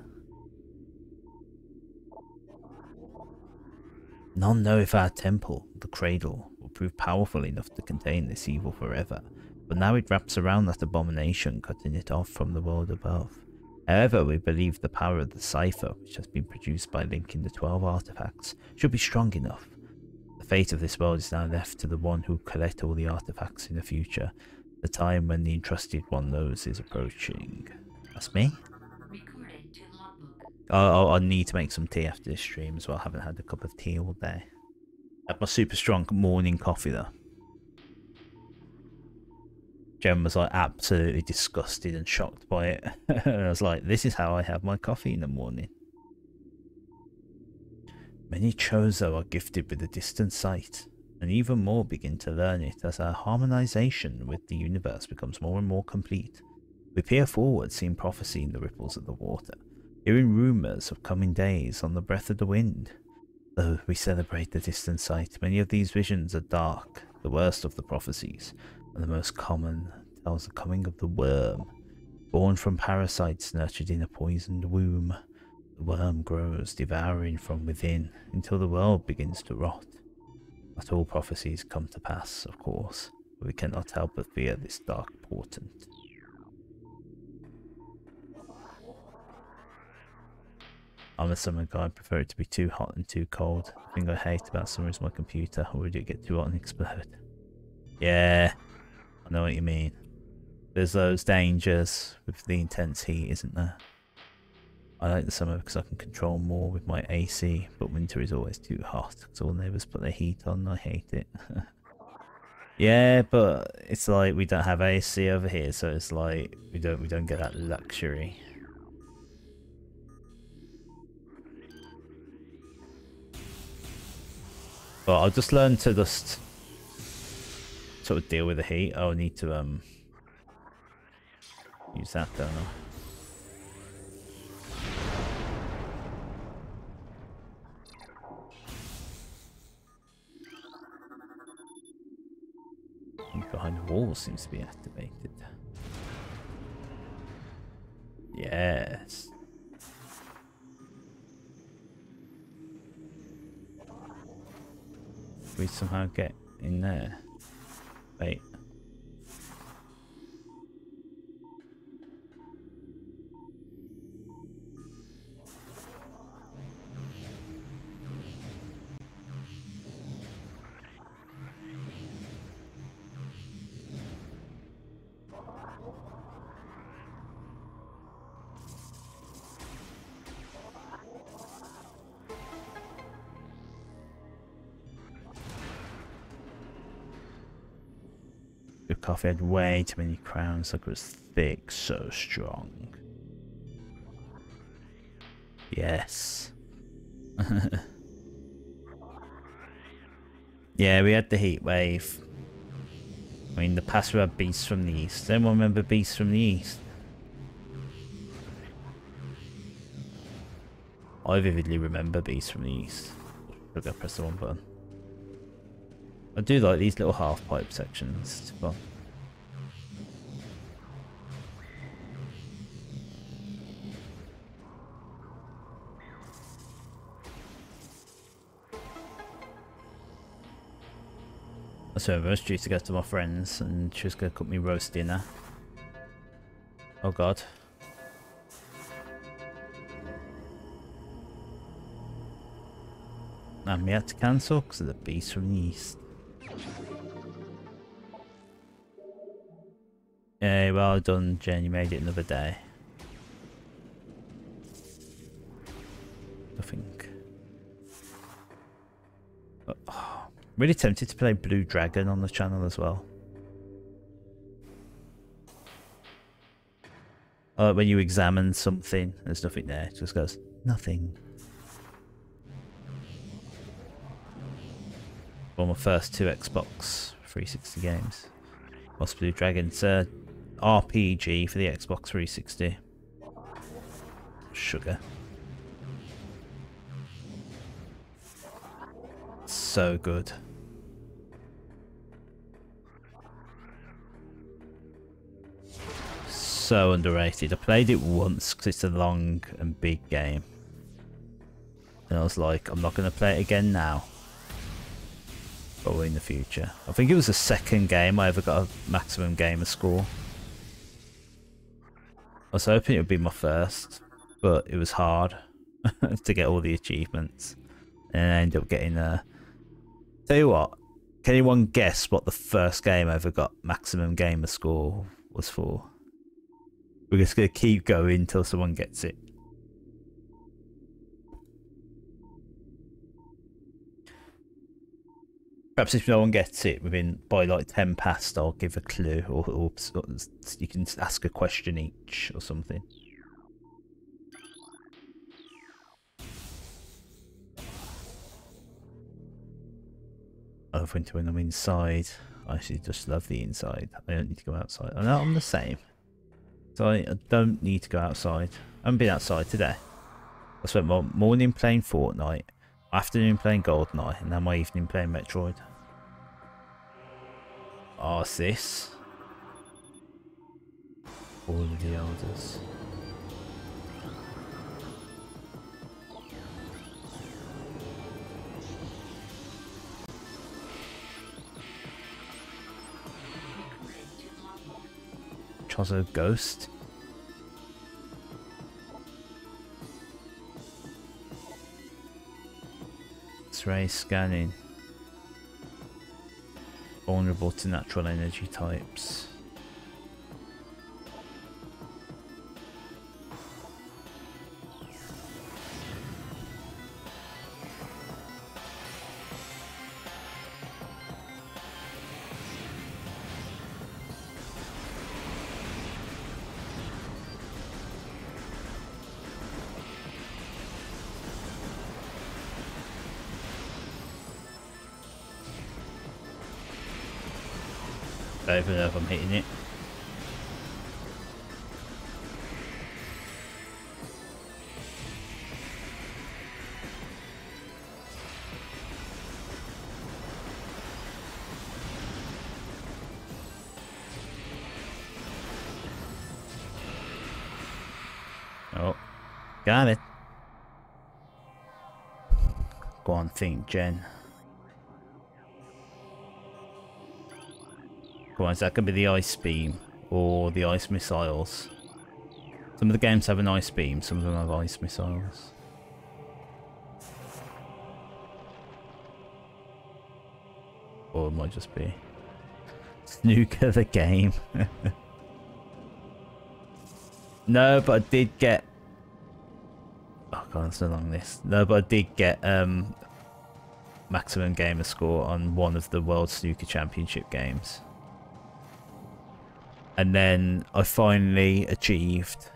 Speaker 1: None know if our temple, the cradle, will prove powerful enough to contain this evil forever, but now it wraps around that abomination, cutting it off from the world above. However, we believe the power of the cipher, which has been produced by linking the 12 artifacts, should be strong enough. The fate of this world is now left to the one who will collect all the artifacts in the future. The time when the entrusted one knows is approaching. That's me? I need to make some tea after this stream as well. I haven't had a cup of tea all day. I had my super strong morning coffee though. Jem was like absolutely disgusted and shocked by it. And I was like, this is how I have my coffee in the morning. Many Chozo are gifted with a distant sight, and even more begin to learn it as our harmonization with the universe becomes more and more complete. We peer forward, seeing prophecy in the ripples of the water, hearing rumours of coming days on the breath of the wind. Though we celebrate the distant sight, many of these visions are dark, the worst of the prophecies, and the most common tells the coming of the worm. Born from parasites nurtured in a poisoned womb, the worm grows, devouring from within, until the world begins to rot. Not all prophecies come to pass, of course, but we cannot help but fear this dark portent. I'm a summer guy, I prefer it to be too hot and too cold. The thing I hate about summer is my computer, or would it get too hot and explode? Yeah, I know what you mean. There's those dangers with the intense heat, isn't there? I like the summer because I can control more with my AC, but winter is always too hot because all neighbours put their heat on. I hate it. Yeah, but it's like we don't have AC over here, so it's like we don't get that luxury. But I'll just learn to just sort of deal with the heat. I'll need to use that, don't I? Behind the wall seems to be activated. Yes. We somehow get in there. Wait. Coffee had way too many crowns, like it was thick, so strong. Yes. Yeah, we had the heat wave. I mean, the past we had beasts from the east. Anyone remember beasts from the east? I vividly remember beasts from the east. I'll go press the one button. I do like these little half pipe sections. It's fun. So I was due to go to my friends and she was going to cook me roast dinner. Oh god. And we had to cancel because of the beast from the east. Yeah, well done, Jen. You made it another day. I think. Oh, really tempted to play Blue Dragon on the channel as well. When you examine something, there's nothing there. It just goes, nothing. One of my first two Xbox 360 games. What's Blue Dragon? It's a RPG for the Xbox 360. Sugar. So good. So underrated. I played it once because it's a long and big game. And I was like, I'm not going to play it again now. Probably in the future. I think it was the second game I ever got a maximum gamer score. I was hoping it would be my first, but it was hard to get all the achievements. And I ended up getting a... Tell you what, can anyone guess what the first game I ever got maximum gamer score was for? We're just going to keep going until someone gets it. Perhaps if no one gets it by like 10 past, I'll give a clue, or you can ask a question each or something. I love winter when I'm inside. I actually just love the inside. I don't need to go outside. I know I'm the same. So I don't need to go outside. I haven't been outside today. I spent my morning playing Fortnite, afternoon playing GoldenEye, and now my evening playing Metroid. Oh, what's this? All of the elders. Chozo Ghost. X-ray scanning. Vulnerable to natural energy types. Don't even know if I'm hitting it. Oh, got it. Go on, think, Jen. Go on, is that going to be the ice beam or the ice missiles? Some of the games have an ice beam, some of them have ice missiles. Or it might just be Snooker the game. No, but I did get... Oh god, it's so long this. No, but I did get maximum gamer score on one of the World Snooker Championship games. And then I finally achieved,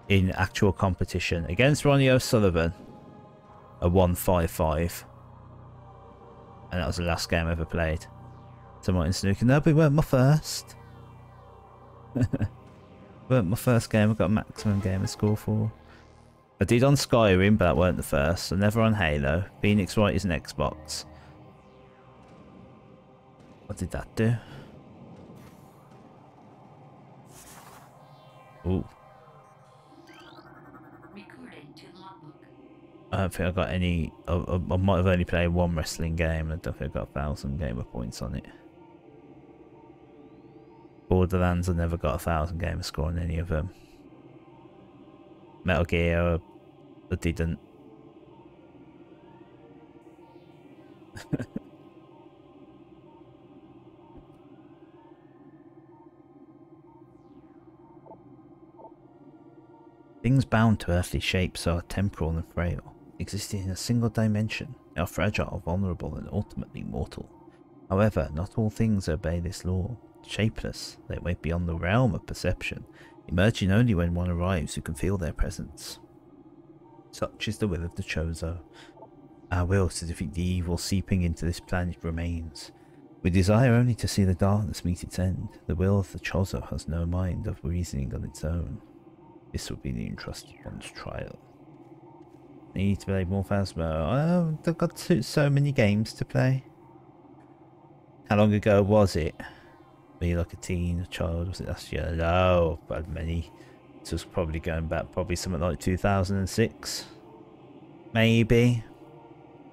Speaker 1: in actual competition against Ronnie O'Sullivan, a 155. And that was the last game I ever played. Someone in snooker. No, but it weren't my first. Weren't my first game I got a maximum gamer score for. I did on Skyrim, but that weren't the first. I never on Halo. Phoenix Wright is an Xbox. What did that do? Ooh. I don't think I got any. I might have only played one wrestling game. I don't think I got 1,000 gamer points on it. Borderlands, I never got 1,000 gamer score on any of them. Metal Gear, I didn't. Things bound to earthly shapes are temporal and frail, existing in a single dimension. They are fragile, vulnerable, and ultimately mortal. However, not all things obey this law. Shapeless, they wait beyond the realm of perception, emerging only when one arrives who can feel their presence. Such is the will of the Chozo. Our will to defeat the evil seeping into this planet remains. We desire only to see the darkness meet its end. The will of the Chozo has no mind of reasoning on its own. This will be the entrusted one's trial. Need to play more Phasmo. Oh, I've got so many games to play. How long ago was it? Were you like a teen, a child? Was it last year? No, but many. This was probably going back, probably something like 2006. Maybe.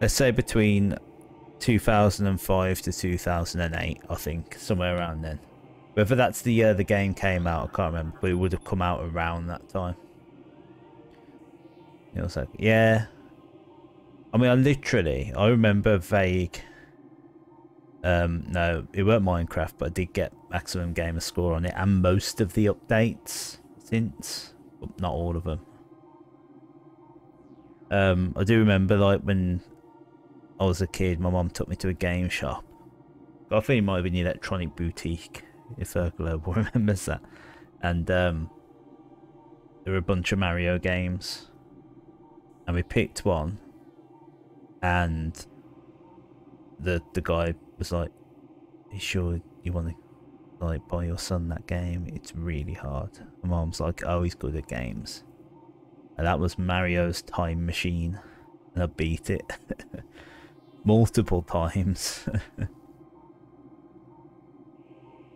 Speaker 1: Let's say between 2005 to 2008, I think. Somewhere around then. Whether that's the year the game came out, I can't remember, but it would have come out around that time. It was like, yeah. I mean, I remember vague. No, it weren't Minecraft, but I did get maximum gamer score on it, and most of the updates since, but not all of them. I do remember, like, when I was a kid, my mum took me to a game shop. I think it might have been the Electronic Boutique, if Global remembers that. And there were a bunch of Mario games, and we picked one, and the guy was like, "Are you sure you want to like buy your son that game? It's really hard." My mom's like, "Oh, he's good at games," and that was Mario's Time Machine, and I beat it multiple times.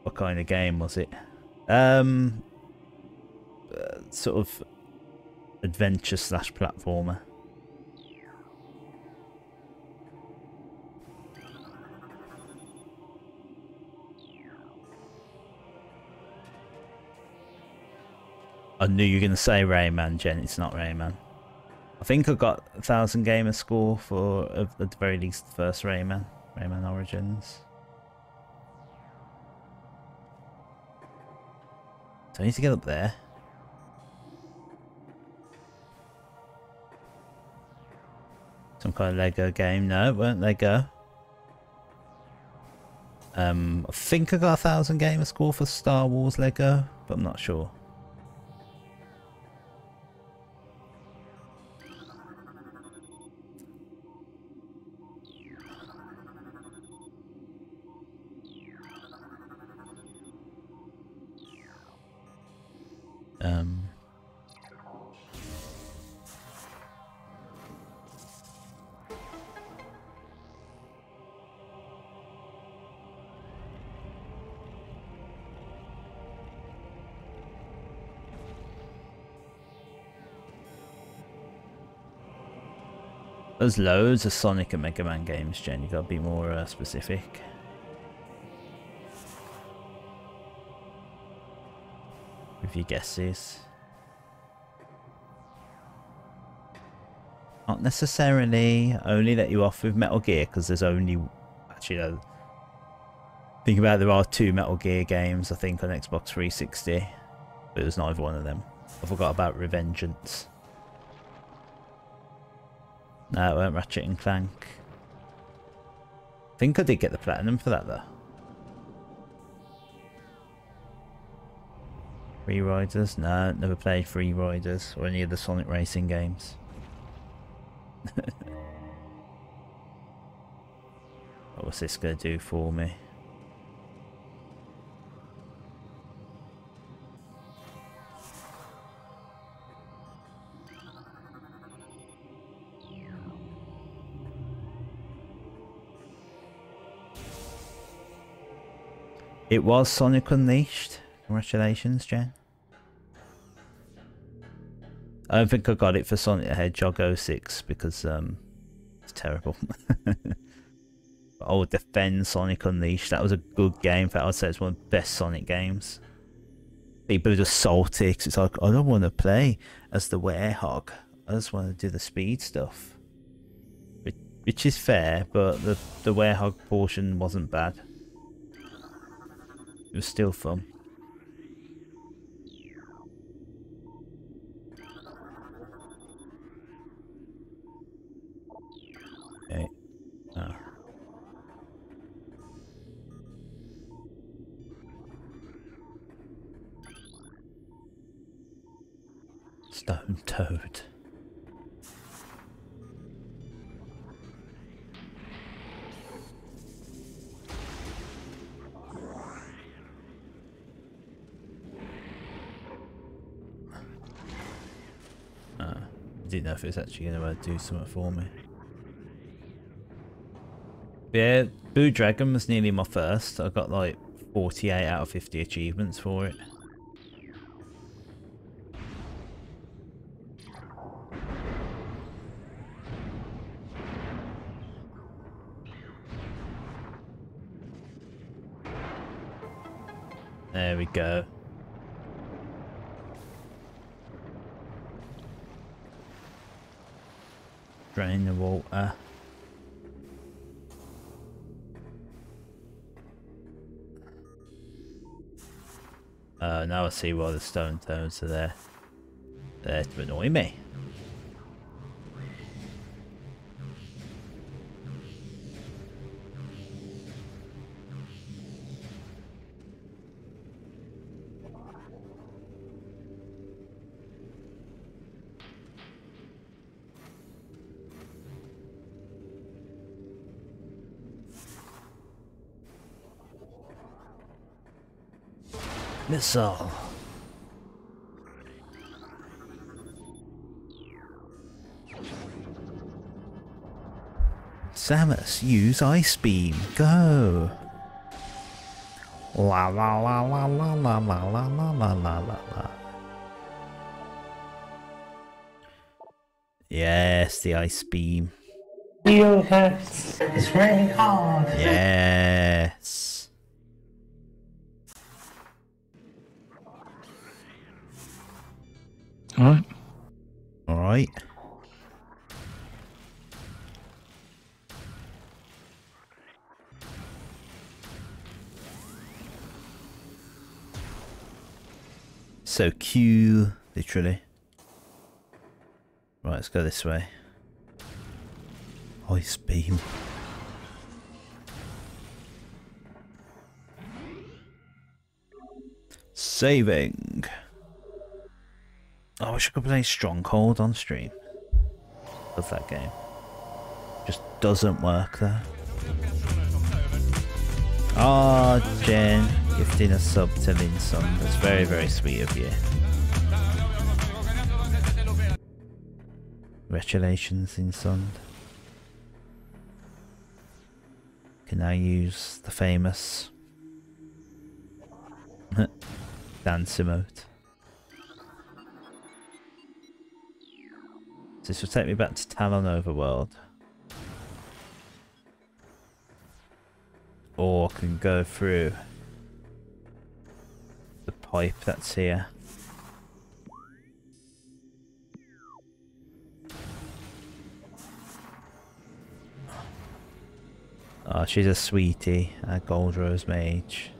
Speaker 1: What kind of game was it? Sort of adventure / platformer. I knew you were going to say Rayman, Jen. It's not Rayman. I think I got 1,000 gamer score for, at the very least, the first Rayman. Rayman Origins. So I need to get up there. Some kind of Lego game. No, it weren't Lego. I think I got 1,000 gamer score for Star Wars Lego, but I'm not sure. There's loads of Sonic and Mega Man games, Jen. You gotta be more specific. With your guesses. Not necessarily only let you off with Metal Gear, because there's only... Actually, no. Think about it, there are 2 Metal Gear games, I think, on Xbox 360. But it was neither one of them. I forgot about Revengeance. No, it weren't Ratchet and Clank. I think I did get the platinum for that though. Free Riders? No, never played Free Riders or any of the Sonic racing games. What's this gonna do for me? It was Sonic Unleashed. Congratulations, Jen. I don't think I got it for Sonic the Hedgehog 06 because it's terrible. But I would defend Sonic Unleashed. That was a good game. In fact, I'd say it's one of the best Sonic games. People are just salty because it's like, I don't want to play as the Werehog. I just want to do the speed stuff. Which is fair, but the Werehog portion wasn't bad. It was still fun. Okay. Oh. Stone Toad. I didn't know if it was actually going to do something for me. Yeah, Blue Dragon was nearly my first. I got like 48 out of 50 achievements for it. There we go. Drain the water. Now I see why the stone toads are there. There to annoy me. Missile. Samus, use Ice Beam. Go. La la la la la la la la la la la la. Yes, the Ice Beam.
Speaker 2: It's really hard.
Speaker 1: Yes.
Speaker 3: Alright.
Speaker 1: Alright. So Q, literally. Right, let's go this way. Ice Beam. Saving. I wish I could play Stronghold on stream. Love that game. Just doesn't work there. Ah, Jen, gifting a sub to Linson. That's very, very sweet of you. Congratulations, Insund. Can now use the famous dance emote. This will take me back to Talon Overworld. Or I can go through the pipe that's here. Oh, she's a sweetie, a Gold Rose Mage.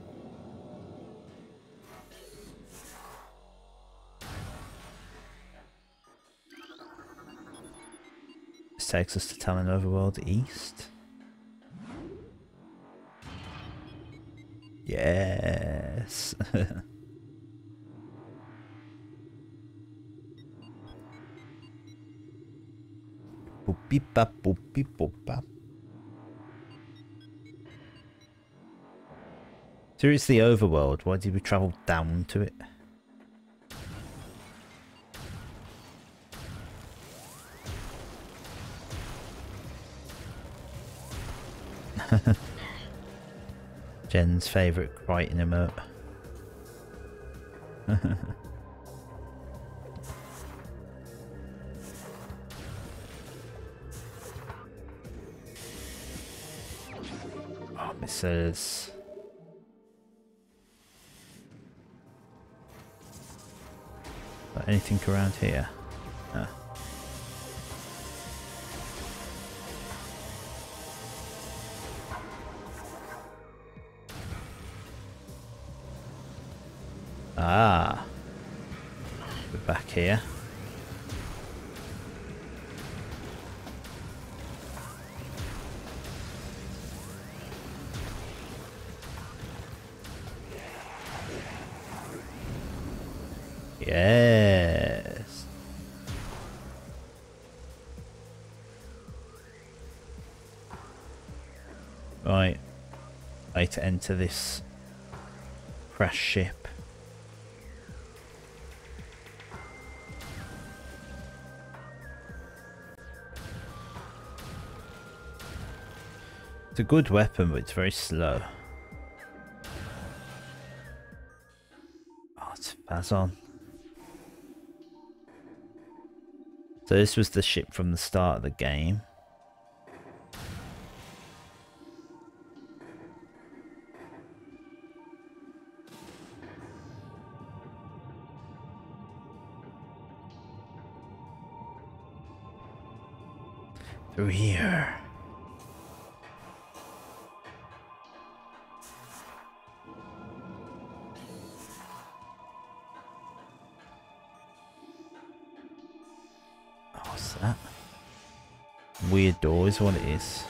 Speaker 1: This takes us to Talon Overworld East. Yes. Boopy bop boopy boop bop. So it's the overworld. Why did we travel down to it? Jen's favourite Crichton emote. Oh, misses. Anything around here? No. Ah, we're back here. Yes. Right. I need to enter this crash ship. It's a good weapon, but it's very slow. Oh, it's Phazon. So this was the ship from the start of the game. Through here. What's that? Weird door is what it is.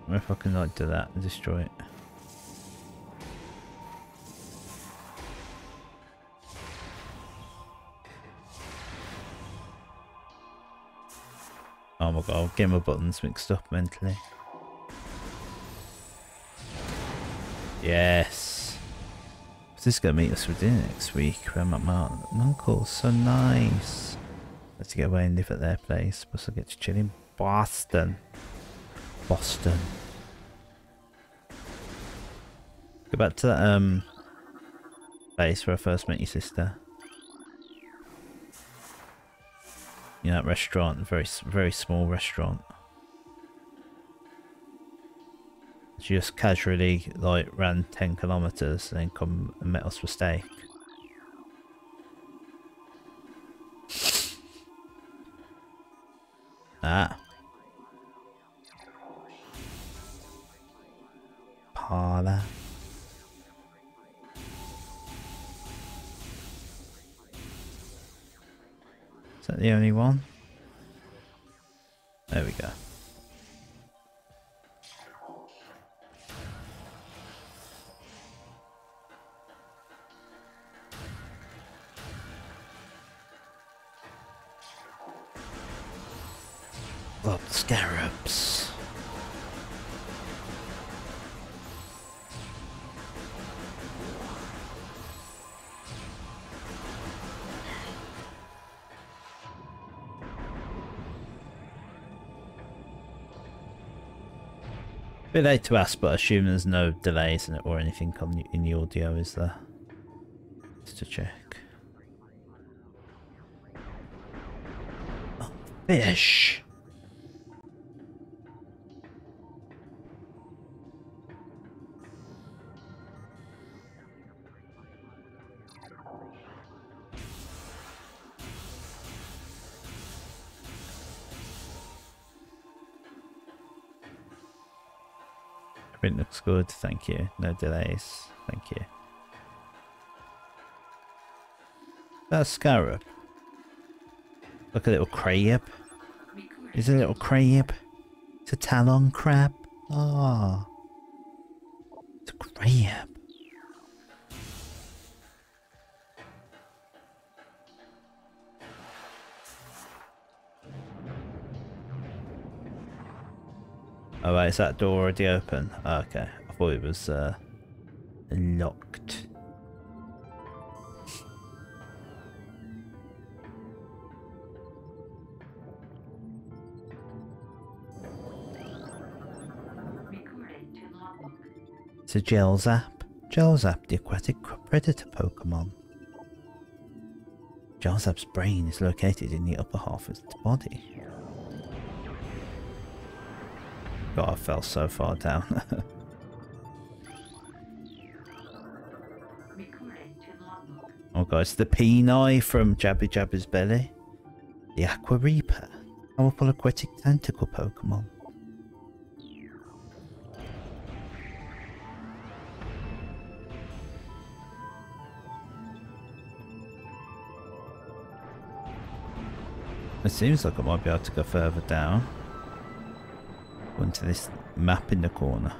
Speaker 1: What if I can like do that and destroy it? Oh my god, I'll get my buttons mixed up mentally. Yes. Is this going to meet us for dinner next week? Where my aunt and uncle, so nice. Let's get away and live at their place. Plus I'll get to chill in Boston. Boston. Go back to that place where I first met your sister. You know, that restaurant, very small restaurant. She just casually like ran 10 kilometers and then come and met us for steak. Ah. Parlour. Is that the only one? There we go. Love the scarabs. Bit late to ask, but I assume there's no delays in it or anything on in the audio, is there? Just to check. Oh, fish! Print looks good, thank you. No delays, thank you. That's scarab. Look, a little crab. It's a little crab. It's a talon crab. Ah, oh, it's a crab. Oh right, is that door already open? Oh, okay, I thought it was locked. It's a Gelzap. Gelzap, the aquatic predator Pokemon. Gelzap's brain is located in the upper half of its body. God, I fell so far down. Oh god, it's the Peni from Jabby Jabber's belly. The Aqua Reaper. Powerful aquatic tentacle Pokemon. It seems like I might be able to go further down. Go into this map in the corner.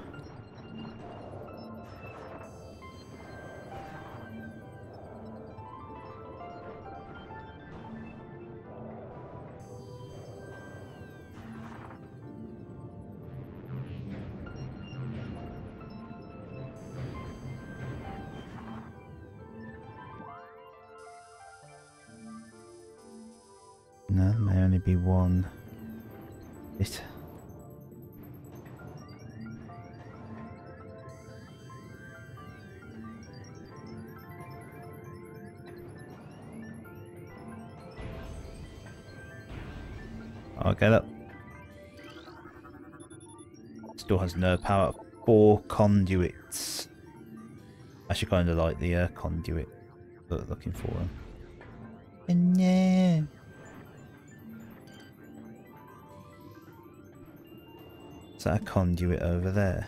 Speaker 1: No, there may only be one bit. I'll get up. Still has no power. 4 conduits. Actually kind of like the conduit. Looking for them. And yeah. Is that a conduit over there?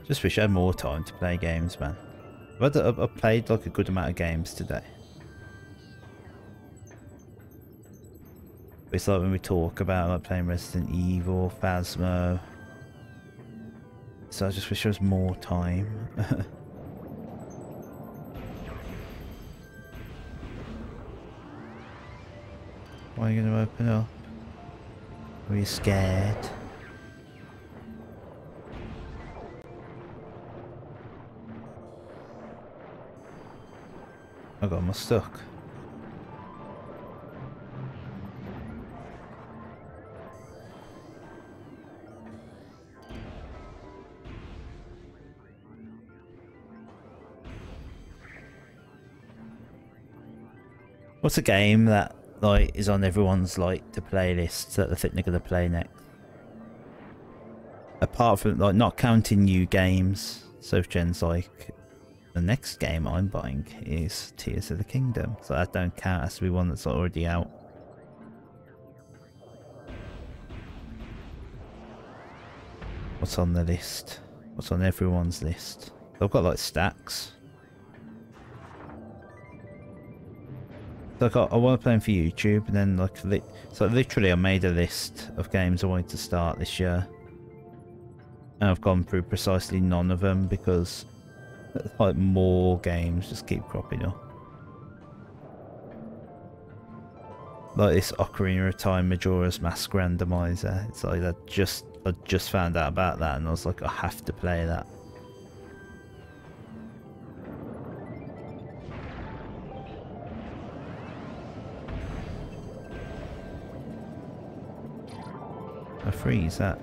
Speaker 1: Just wish I had more time to play games, man. I've played like a good amount of games today. It's like when we talk about like playing Resident Evil, Phasmo. So I just wish there was more time. Why are you going to open up? Are you scared? I got my stuck. What's a game that like is on everyone's like to play list that they think they're gonna play next? Apart from like not counting new games, Sophgen's like the next game I'm buying is Tears of the Kingdom, so that don't count. It has to be one that's already out. What's on the list? What's on everyone's list? I've got like stacks. Like I want to play them for YouTube, and then like so literally I made a list of games I wanted to start this year, and I've gone through precisely none of them because like more games just keep cropping up. Like this Ocarina of Time Majora's Mask randomizer. It's like I just found out about that, and I was like, I have to play that. I freeze that.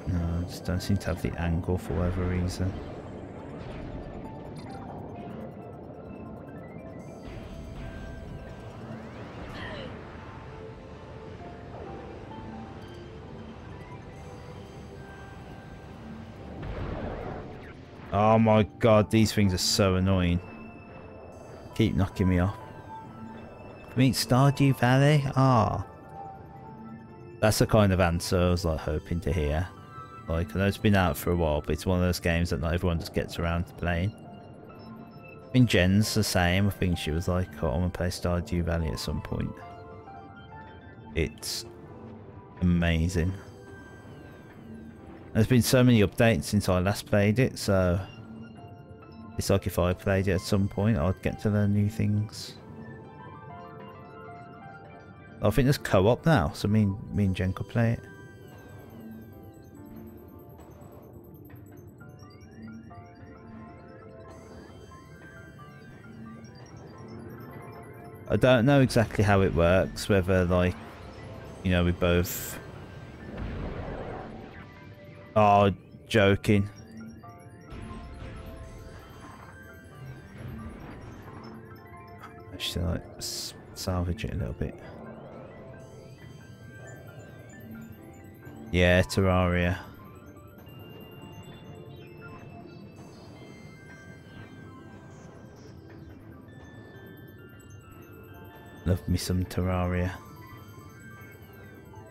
Speaker 1: No, I just don't seem to have the angle for whatever reason. Oh my god, these things are so annoying. Keep knocking me off. Meet Stardew Valley? Ah. That's the kind of answer I was like hoping to hear. Like, I know it's been out for a while, but it's one of those games that not everyone just gets around to playing. I think Jen's the same. I think she was like, oh, I'm gonna play Stardew Valley at some point. It's amazing. There's been so many updates since I last played it, so it's like if I played it at some point, I'd get to learn new things. I think there's co-op now, so me and Jen could play it. I don't know exactly how it works, whether like, you know, we both... Oh, joking. I should like salvage it a little bit. Yeah, Terraria. Love me some Terraria.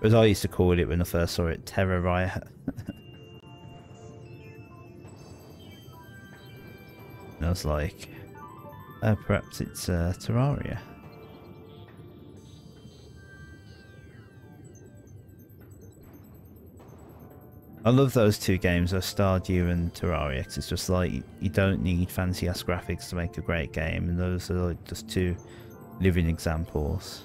Speaker 1: As I used to call it when I first saw it, Terraria. And I was like, perhaps it's Terraria. I love those two games, Stardew and Terraria, because it's just like, you don't need fancy ass graphics to make a great game, and those are like just two living examples.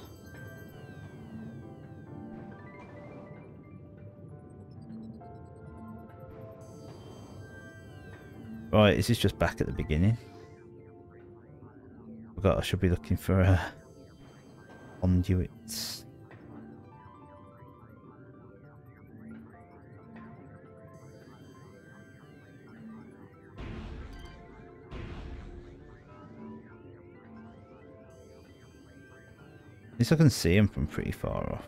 Speaker 1: Right, is this just back at the beginning? I should be looking for conduits. At least I can see him from pretty far off.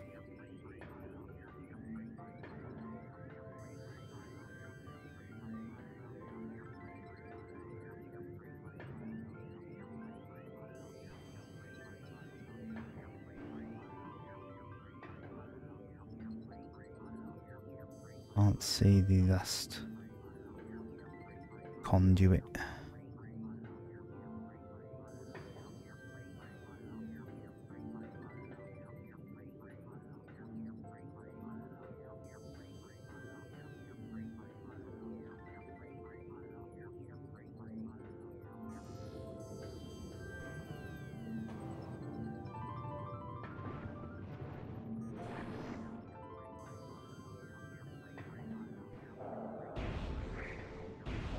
Speaker 1: Can't see the last conduit.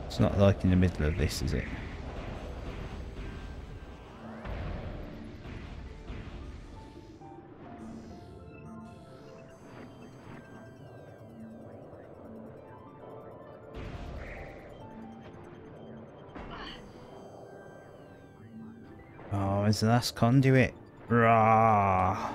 Speaker 1: It's not like in the middle of this, is it? Oh, it's the last conduit. Rah.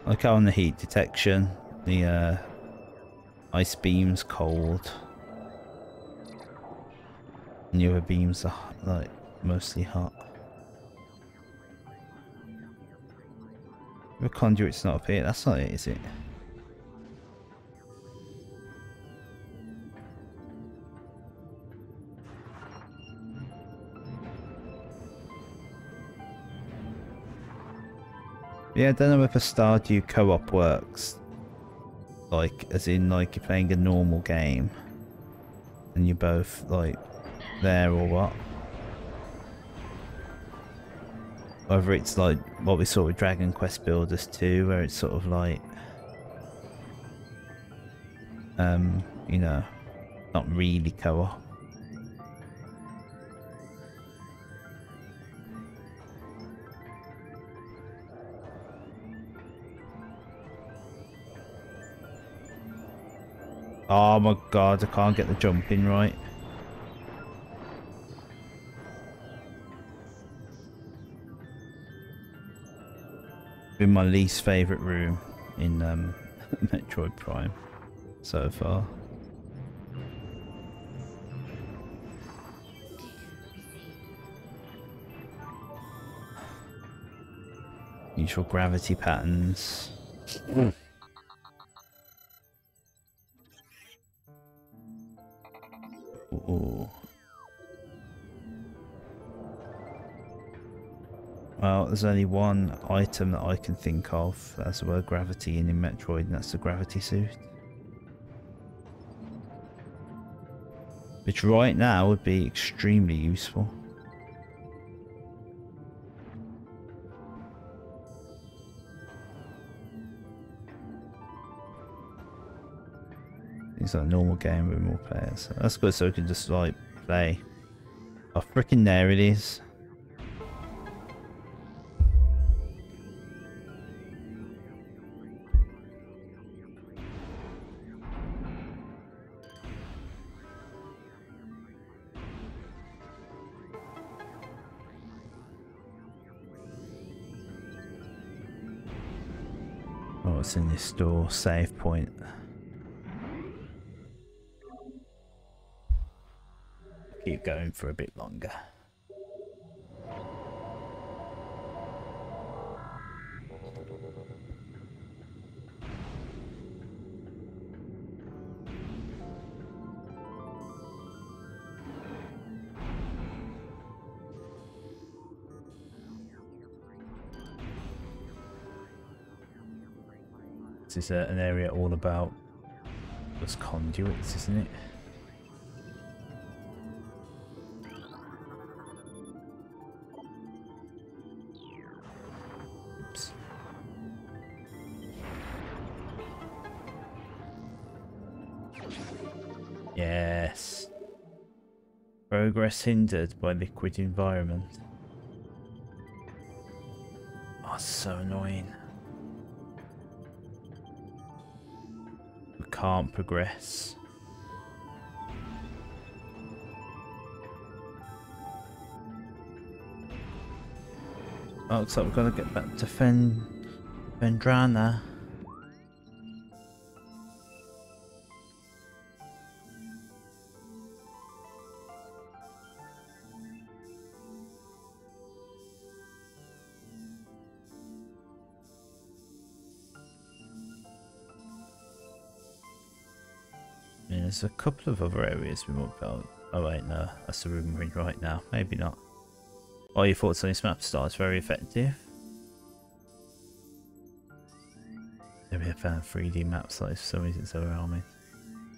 Speaker 1: Like how on the heat detection, the ice beam's cold. And the other beams are like mostly hot. The conduit's not up here. That's not it, is it? Yeah, I don't know if a Stardew co-op works. Like, as in, like, you're playing a normal game. And you're both, like, there or what. Whether it's like what we saw with Dragon Quest Builders 2, where it's sort of like, you know, not really co-op. Oh my god, I can't get the jumping right. Been my least favourite room in Metroid Prime so far. Usual gravity patterns. Ooh. Well, there's only one item that I can think of that's the word gravity in Metroid, and that's the gravity suit. Which right now would be extremely useful. It's like a normal game with more players. That's good, so we can just like play. Oh, freaking there it is. Oh, what's in this store? Save point. Keep going for a bit longer. This is an area all about those conduits, isn't it? Oops. Yes. Progress hindered by liquid environment. Oh, so annoying. We can't progress. Oh, looks like we've got to get back to Fendrana. There's a couple of other areas we might go. Oh wait, no, that's the room we're in right now. Maybe not. Oh, your thoughts on this map style is very effective. Maybe I found 3D maps like for some reason it's overwhelming.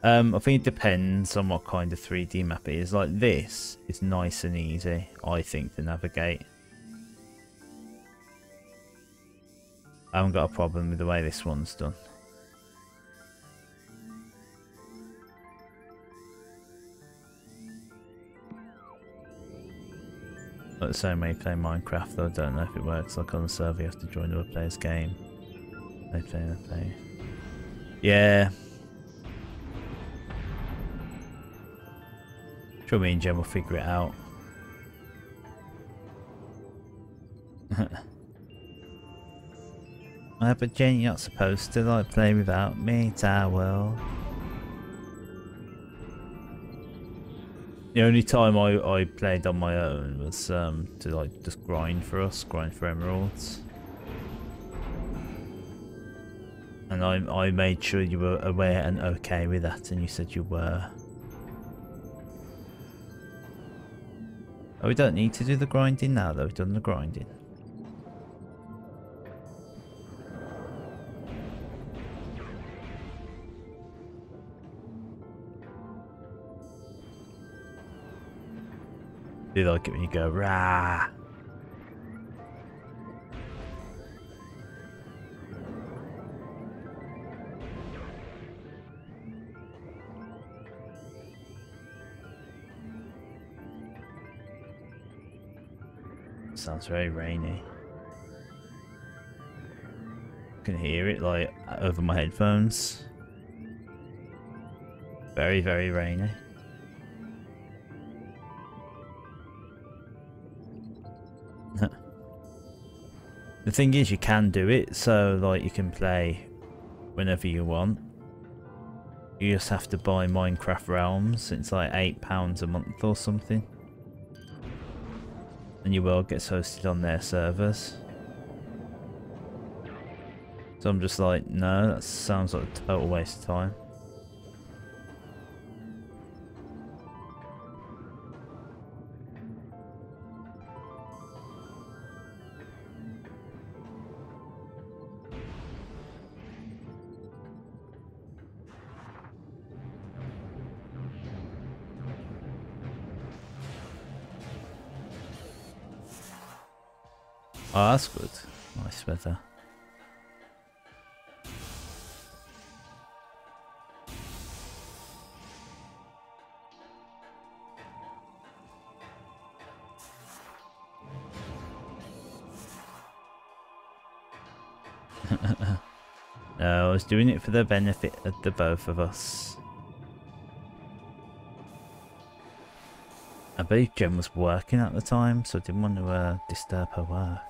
Speaker 1: I think it depends on what kind of 3D map it is. Like this is nice and easy, I think, to navigate. I haven't got a problem with the way this one's done. Like the same way you play Minecraft, though I don't know if it works. Like on the server, you have to join other players' game. They play. Yeah. Sure, me and Jen will figure it out. But Jen, you're not supposed to like play without me. It's our world. The only time I played on my own was to like just grind for emeralds. And I made sure you were aware and okay with that, and you said you were. Oh, we don't need to do the grinding now though, we've done the grinding. Do you like it when you go rah? Sounds very rainy. I can hear it like over my headphones. Very, very rainy. The thing is, you can do it, so like you can play whenever you want. You just have to buy Minecraft Realms. It's like £8 a month or something. And your world gets hosted on their servers. So I'm just like, no, that sounds like a total waste of time. Oh, that's good. Nice weather. No, I was doing it for the benefit of the both of us. I believe Jen was working at the time, so I didn't want to disturb her work.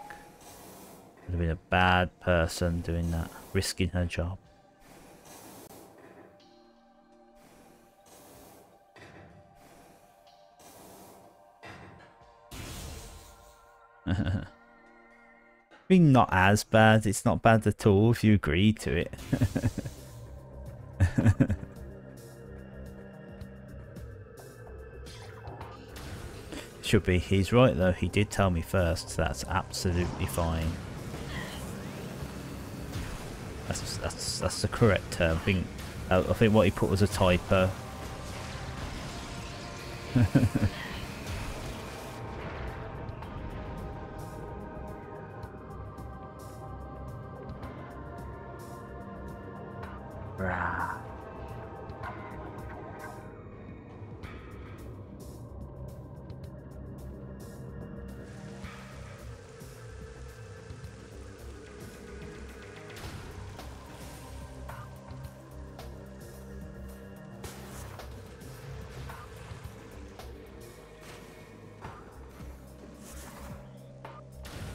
Speaker 1: Would have been a bad person doing that, risking her job. I mean, not as bad. It's not bad at all if you agree to it. Should be. He's right though. He did tell me first. So that's absolutely fine. That's the correct term. I think what he put was a typo.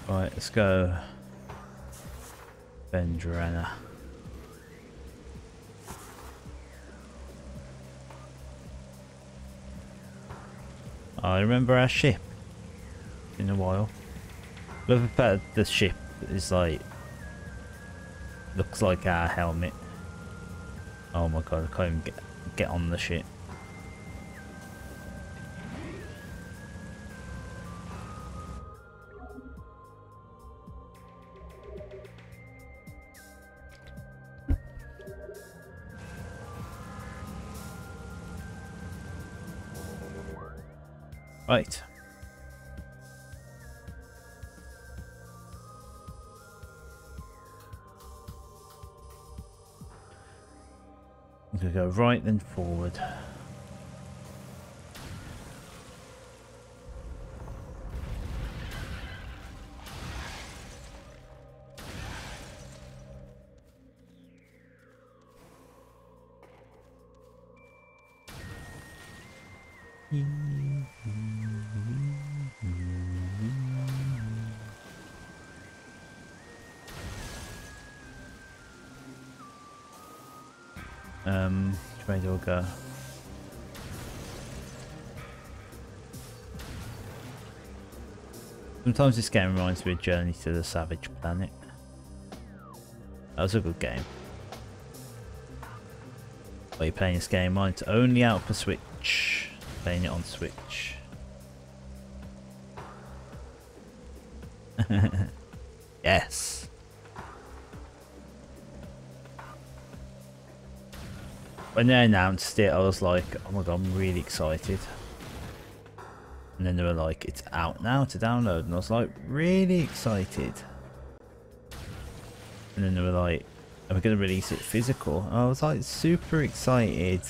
Speaker 1: Right, let's go. Bendrana. I remember our ship. In a while. Whoever put the ship is like looks like our helmet. Oh my god, I can't even get on the ship. Right. I'm gonna go right then forward. Which way do I go? Sometimes this game reminds me of Journey to the Savage Planet. That was a good game. Are you playing this game? Mine's only out for Switch. Playing it on Switch. Yes. When they announced it, I was like, oh my god, I'm really excited. And then they were like, it's out now to download. And I was like, really excited. And then they were like, are we going to release it physical? And I was like, super excited.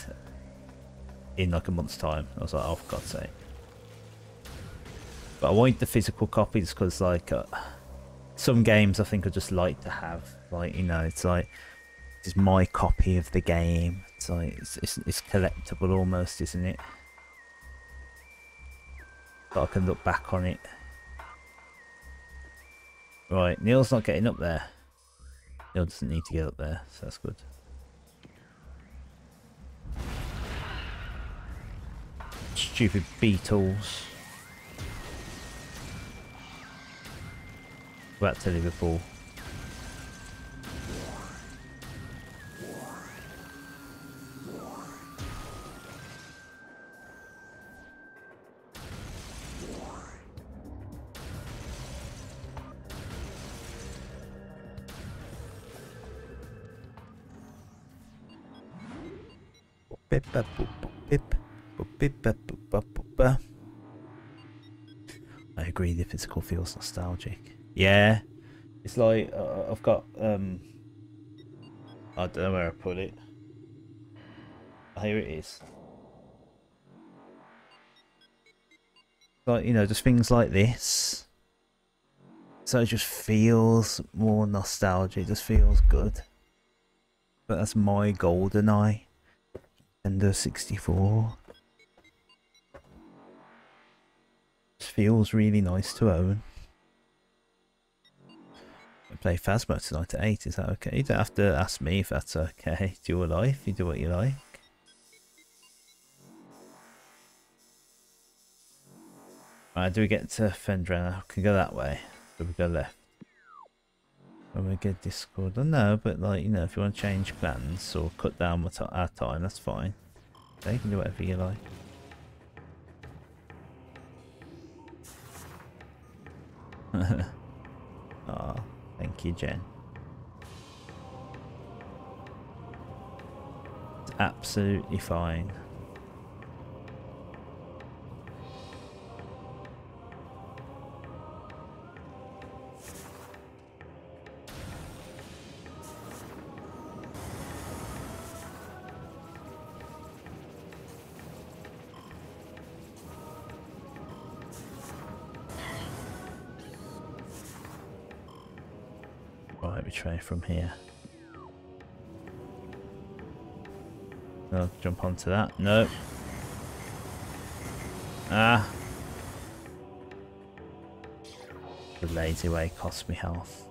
Speaker 1: In like a month's time. I was like, oh, for God's sake. But I wanted the physical copies because like some games I think I just like to have. Like, you know, it's like, this is my copy of the game. It's like, it's collectible almost, isn't it? But I can look back on it. Right, Neil's not getting up there. Neil doesn't need to get up there, so that's good. Stupid beetles. Back to Liverpool. I agree, the physical feels nostalgic. Yeah, it's like I've got I don't know where I put it. Here it is. Like, you know, just things like this. So it just feels more nostalgic. It just feels good. But that's my golden eye. Nintendo 64. Just feels really nice to own. I play Phasmo tonight at 8, is that okay? You don't have to ask me if that's okay. It's your life, you do what you like. Alright, do we get to Fendrena? We can go that way. Do we go left? Or we get Discord? I don't know, but like, you know, if you want to change plans or cut down our time, that's fine. Okay, you can do whatever you like. Oh, thank you, Jen. It's absolutely fine. Right, we try from here. I'll jump onto that. No. Ah. The lazy way cost me health.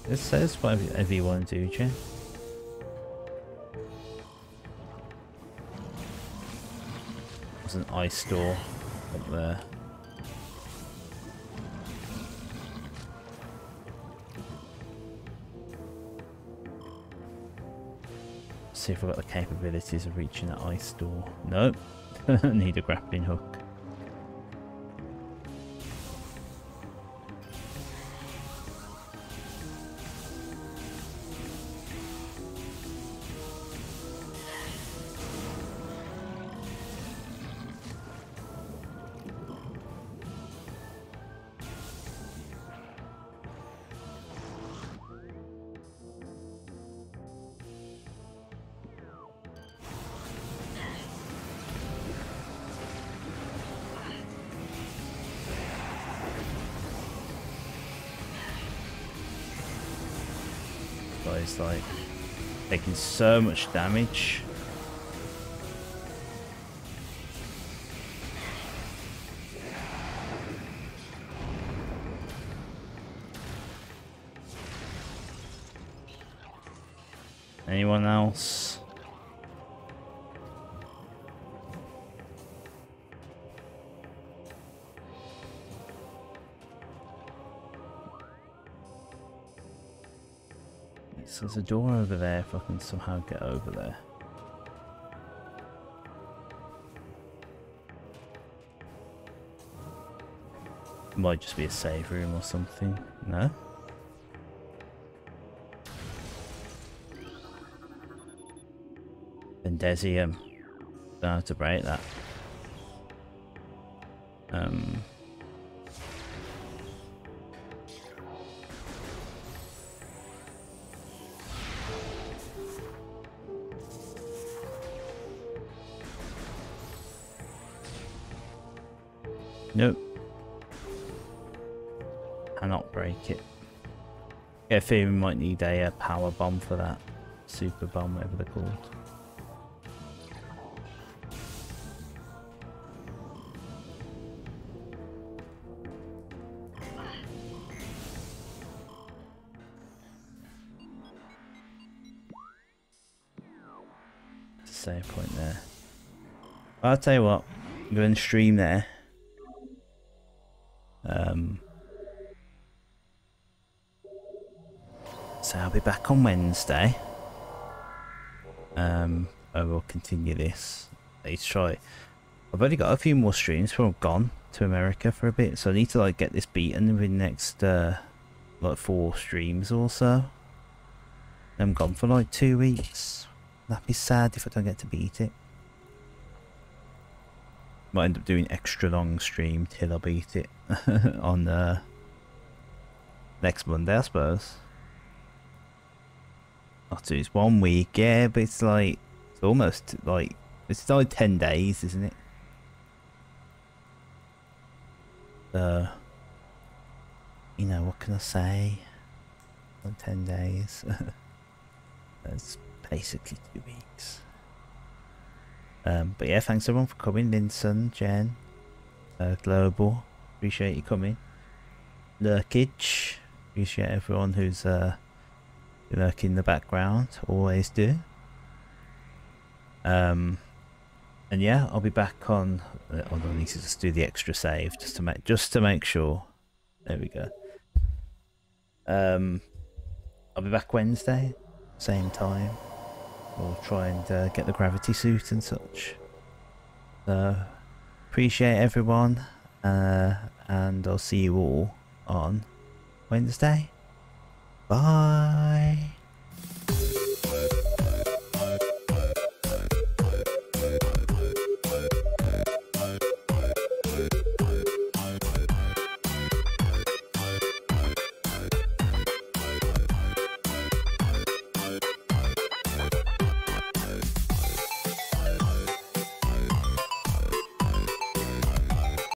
Speaker 1: It says whatever you want to do, Jen. There's an ice store up there. See if I've got the capabilities of reaching that ice store. Nope. Need a grappling hook. Guy's like taking so much damage. Anyone else? So there's a door over there if I can somehow get over there. Might just be a save room or something. No? Vendesium. Don't know how to break that. Nope. Cannot break it. Yeah, I fear we might need a power bomb for that. Super bomb, whatever they're called. Save point there. I'll tell you what, I'm going to stream there. So I'll be back on Wednesday. I will continue this. Let's try. I've only got a few more streams before I've gone to America for a bit, so I need to like get this beaten within the next like 4 streams or so. I'm gone for like 2 weeks. That'd be sad if I don't get to beat it. Might end up doing extra long stream till I beat it on next Monday, I suppose. After it's 1 week, yeah, but it's like it's almost like it's like 10 days, isn't it? You know, what can I say? On 10 days. That's basically 2 weeks. But yeah, thanks everyone for coming. Linson, Jen, Global, appreciate you coming. Lurkage, appreciate everyone who's lurking in the background, always do. And yeah, I'll be back on. Hold on, I need to just do the extra save just to make sure. There we go. I'll be back Wednesday, same time. We'll try and get the gravity suit and such. So appreciate everyone, and I'll see you all on Wednesday. Bye.